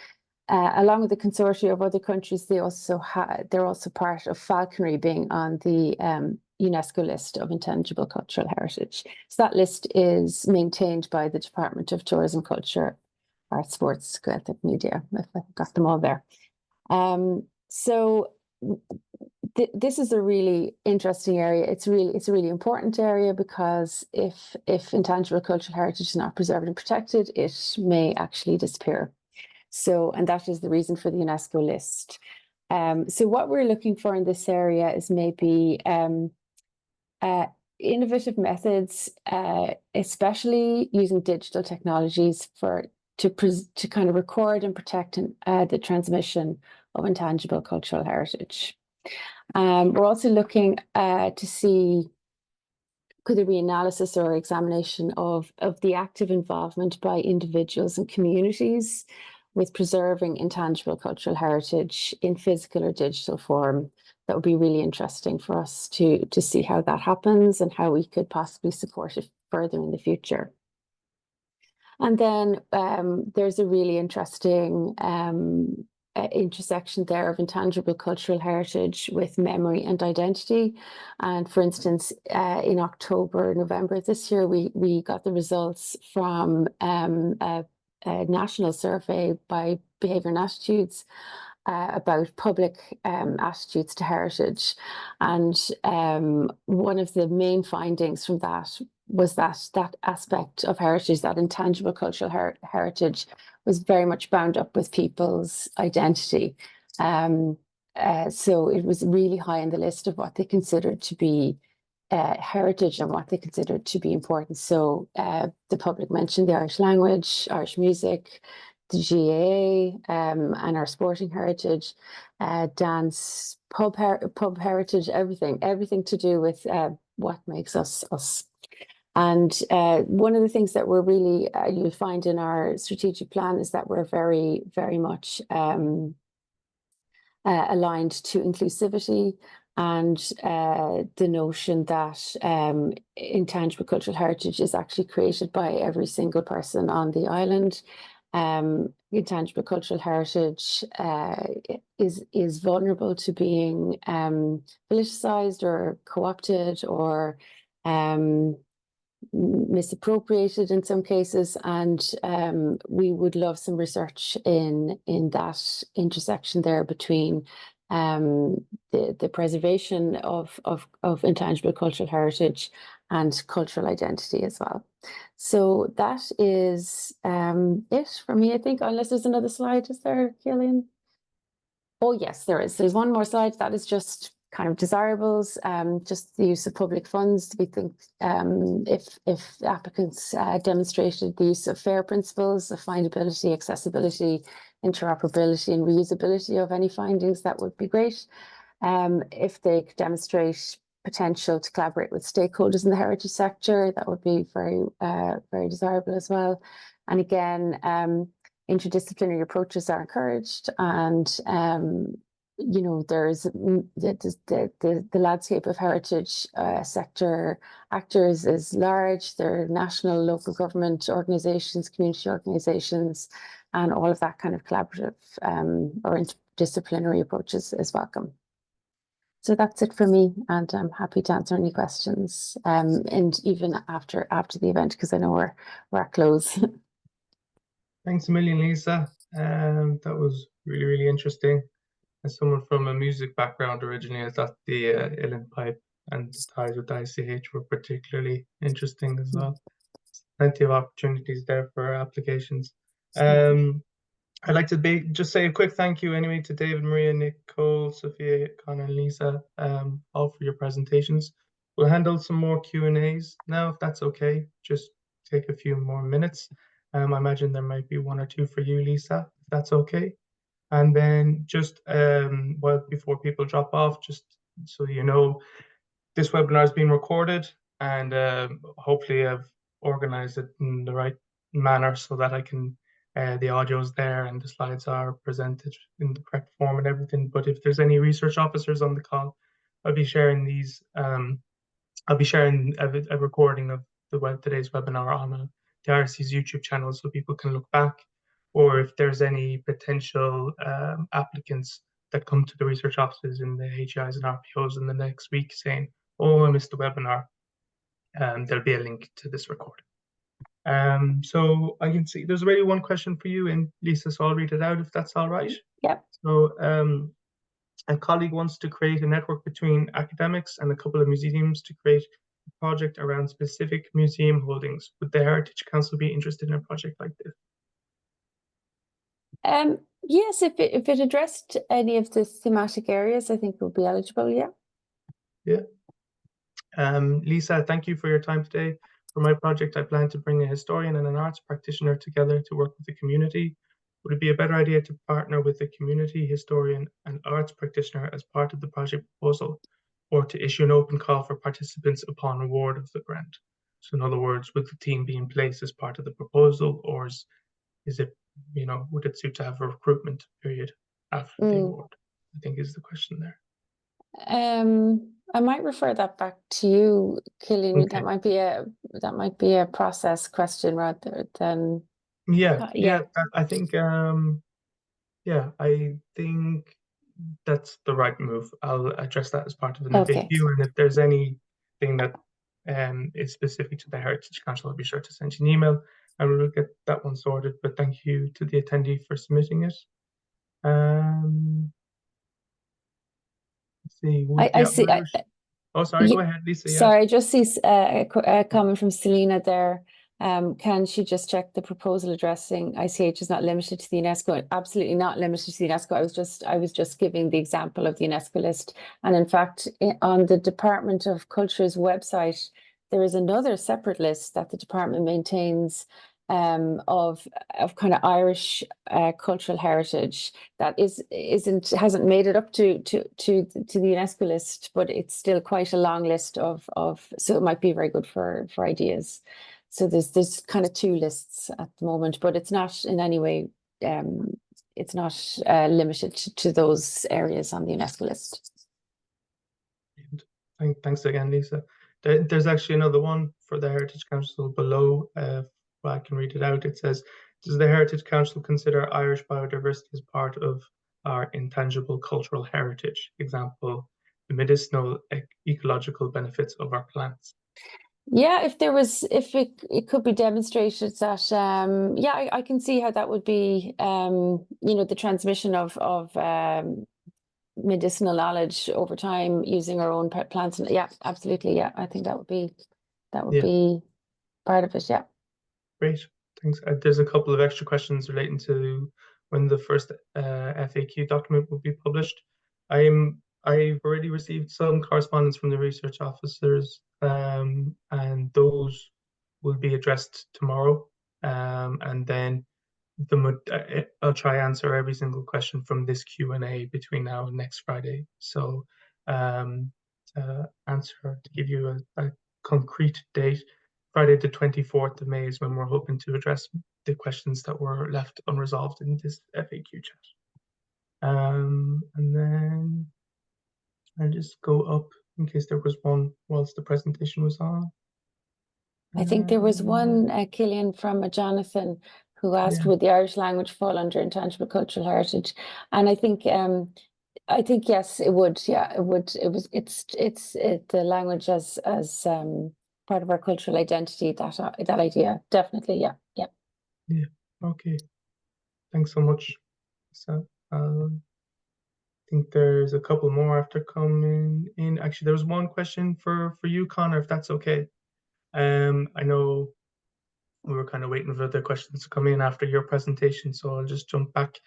Along with the consortium of other countries, they're also part of falconry being on the UNESCO list of intangible cultural heritage. So that list is maintained by the Department of Tourism, Culture, Arts, Sports, Gaeltacht, Media, if I got them all there. So this is a really interesting area. It's a really important area, because if intangible cultural heritage is not preserved and protected, it may actually disappear. So, and that is the reason for the UNESCO list. So what we're looking for in this area is maybe innovative methods, especially using digital technologies to kind of record and protect the transmission of intangible cultural heritage. We're also looking to see, could there be analysis or examination of the active involvement by individuals and communities with preserving intangible cultural heritage in physical or digital form? That would be really interesting for us to see how that happens and how we could possibly support it further in the future. And then there's a really interesting intersection there of intangible cultural heritage with memory and identity. And for instance, in October, November this year, we got the results from a national survey by Behaviour and Attitudes about public attitudes to heritage. And one of the main findings from that was that aspect of heritage, that intangible cultural heritage, was very much bound up with people's identity. So it was really high on the list of what they considered to be heritage and what they considered to be important. So the public mentioned the Irish language, Irish music, the GAA, and our sporting heritage, dance, pub heritage, everything to do with what makes us us. And one of the things that we're really, you'll find in our strategic plan is that we're very, very much aligned to inclusivity and the notion that intangible cultural heritage is actually created by every single person on the island. Intangible cultural heritage is vulnerable to being politicized or co-opted or misappropriated in some cases, and we would love some research in that intersection there between the preservation of intangible cultural heritage and cultural identity as well. So that is it for me, I think, unless there's another slide. Is there, Gillian? Oh yes, there is. There's one more slide that is just kind of desirables, just the use of public funds. We think if applicants demonstrated the use of FAIR principles of findability, accessibility, interoperability and reusability of any findings, that would be great. If they could demonstrate potential to collaborate with stakeholders in the heritage sector, that would be very, very desirable as well. And again, interdisciplinary approaches are encouraged, and you know, there's the landscape of heritage sector actors is large. There are national, local government organizations, community organizations, and all of that kind of collaborative or interdisciplinary approaches is welcome. So that's it for me, and I'm happy to answer any questions, and even after the event, because I know we're at close. Thanks a million, Lisa. That was really, really interesting. As someone from a music background originally, I thought the uilleann pipe and the ties with ICH were particularly interesting as well. Plenty of opportunities there for applications. I'd like to just say a quick thank you anyway to David, Maria, Nicole, Sophia, Connor, and Lisa, all for your presentations. We'll handle some more Q&As now, if that's okay. Just take a few more minutes. I imagine there might be one or two for you, Lisa, if that's okay. And then just before people drop off, just so you know, this webinar is being recorded, and hopefully I've organized it in the right manner so that I can, the audio's there and the slides are presented in the correct form and everything. But if there's any research officers on the call, I'll be sharing these. I'll be sharing a recording of today's webinar on the IRC's YouTube channel so people can look back. Or if there's any potential applicants that come to the research offices in the HEIs and RPOs in the next week saying, oh, I missed the webinar, there'll be a link to this recording. So I can see there's already one question for you, and Lisa, so I'll read it out if that's all right. Yep. So a colleague wants to create a network between academics and a couple of museums to create a project around specific museum holdings. Would the Heritage Council be interested in a project like this? Yes, if it addressed any of the thematic areas, I think it would be eligible, yeah. Yeah. Lisa, thank you for your time today. For my project, I plan to bring a historian and an arts practitioner together to work with the community. Would it be a better idea to partner with a community historian and arts practitioner as part of the project proposal, or to issue an open call for participants upon award of the grant? So in other words, would the team be in place as part of the proposal, or is it, would it suit to have a recruitment period after the award? I think is the question there. I might refer that back to you, Killian. Okay. That might be a process question rather than. Yeah. I think I think that's the right move. I'll address that as part of an FAQ, and if there's anything that is specific to the Heritage Council, I'll be sure to send you an email and we'll get that one sorted. But thank you to the attendee for submitting it. Let's see. I see. Oh, sorry. Go ahead, Lisa. Yeah. Sorry, I just see a comment from Selena there Can she just check the proposal addressing ICH is not limited to the UNESCO? Absolutely not limited to the UNESCO. I was just giving the example of the UNESCO list. And in fact, on the Department of Culture's website, there is another separate list that the department maintains of kind of Irish cultural heritage that hasn't made it up to the UNESCO list, but it's still quite a long list of so it might be very good for ideas. So there's kind of two lists at the moment, but it's not in any way it's not limited to those areas on the UNESCO list. Thanks again, Lisa. There's actually another one for the Heritage Council below. I can read it out. It says, does the Heritage Council consider Irish biodiversity as part of our intangible cultural heritage? Example, the medicinal ecological benefits of our plants. Yeah, if it could be demonstrated that yeah, I can see how that would be the transmission of medicinal knowledge over time using our own plants. And yeah, absolutely. Yeah, I think that would be part of it. Yeah. Great, thanks. There's a couple of extra questions relating to when the first FAQ document will be published. I've already received some correspondence from the research officers, and those will be addressed tomorrow. And then I'll try answer every single question from this Q&A between now and next Friday. So to give you a concrete date, Friday the 24th of May is when we're hoping to address the questions that were left unresolved in this FAQ chat. And then I'll just go up in case there was one whilst the presentation was on. I think there was one, Killian, from a Jonathan, who asked, would the Irish language fall under intangible cultural heritage? And I think yes, it would. Yeah, it would. It's the language as part of our cultural identity. That idea, definitely. Yeah. Okay. Thanks so much. So I think there's a couple more after coming in. Actually, there was one question for you, Connor, if that's okay. I know we were kind of waiting for the questions to come in after your presentation, so I'll just jump back.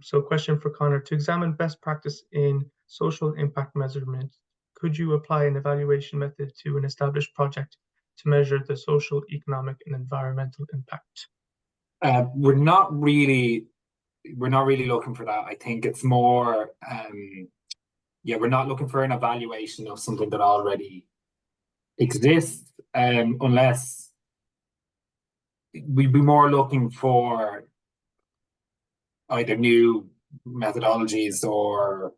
So question for Connor: to examine best practice in social impact measurement, could you apply an evaluation method to an established project to measure the social, economic, and environmental impact? We're not really looking for that. I think it's more, we're not looking for an evaluation of something that already exists, unless we'd be more looking for either new methodologies or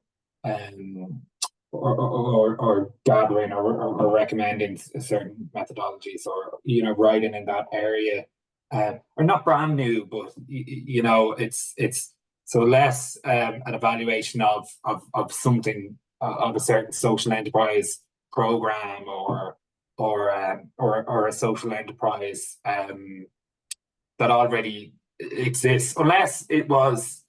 gathering or recommending certain methodologies, or writing in that area, or not brand new, but it's so less an evaluation of something of a certain social enterprise program or a social enterprise that already exists, unless it was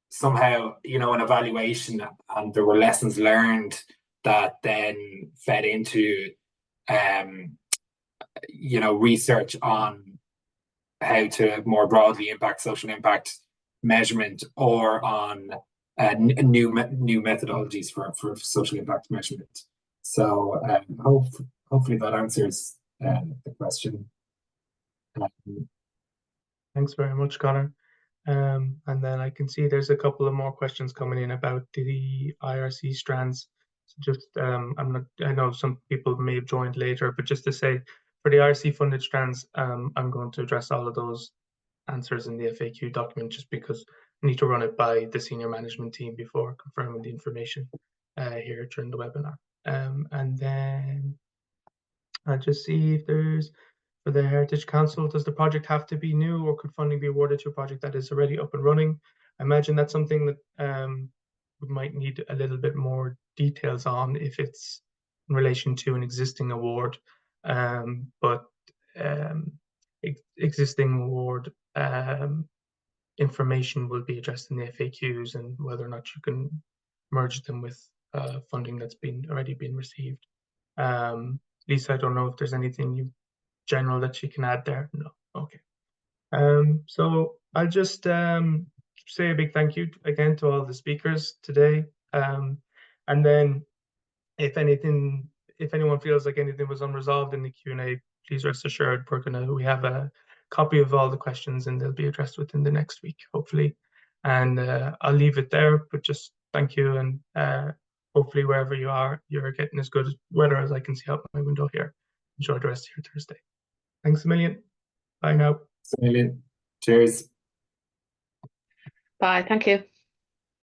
somehow an evaluation and there were lessons learned that then fed into research on how to more broadly impact social impact measurement, or on new methodologies for social impact measurement. So hopefully that answers the question. Thanks very much, Connor. And then I can see there's a couple of more questions coming in about the IRC strands. So just I know some people may have joined later, but just to say, for the IRC funded strands, I'm going to address all of those answers in the FAQ document, just because I need to run it by the senior management team before confirming the information here during the webinar. And then I'll just see if there's, for the Heritage Council, does the project have to be new, or could funding be awarded to a project that is already up and running? I imagine that's something that we might need a little bit more details on if it's in relation to an existing award. But existing award information will be addressed in the FAQs, and whether or not you can merge them with funding that's already been received. Lisa, I don't know if there's anything you general that she can add there? No. Okay. So I'll just say a big thank you again to all the speakers today. And then if anyone feels like anything was unresolved in the Q&A, please rest assured we have a copy of all the questions and they'll be addressed within the next week, hopefully. And I'll leave it there, but just thank you, and hopefully wherever you are, you're getting as good weather as I can see out my window here. Enjoy the rest of your Thursday. Thanks a million. Bye now. Thanks a million. Cheers. Bye. Thank you.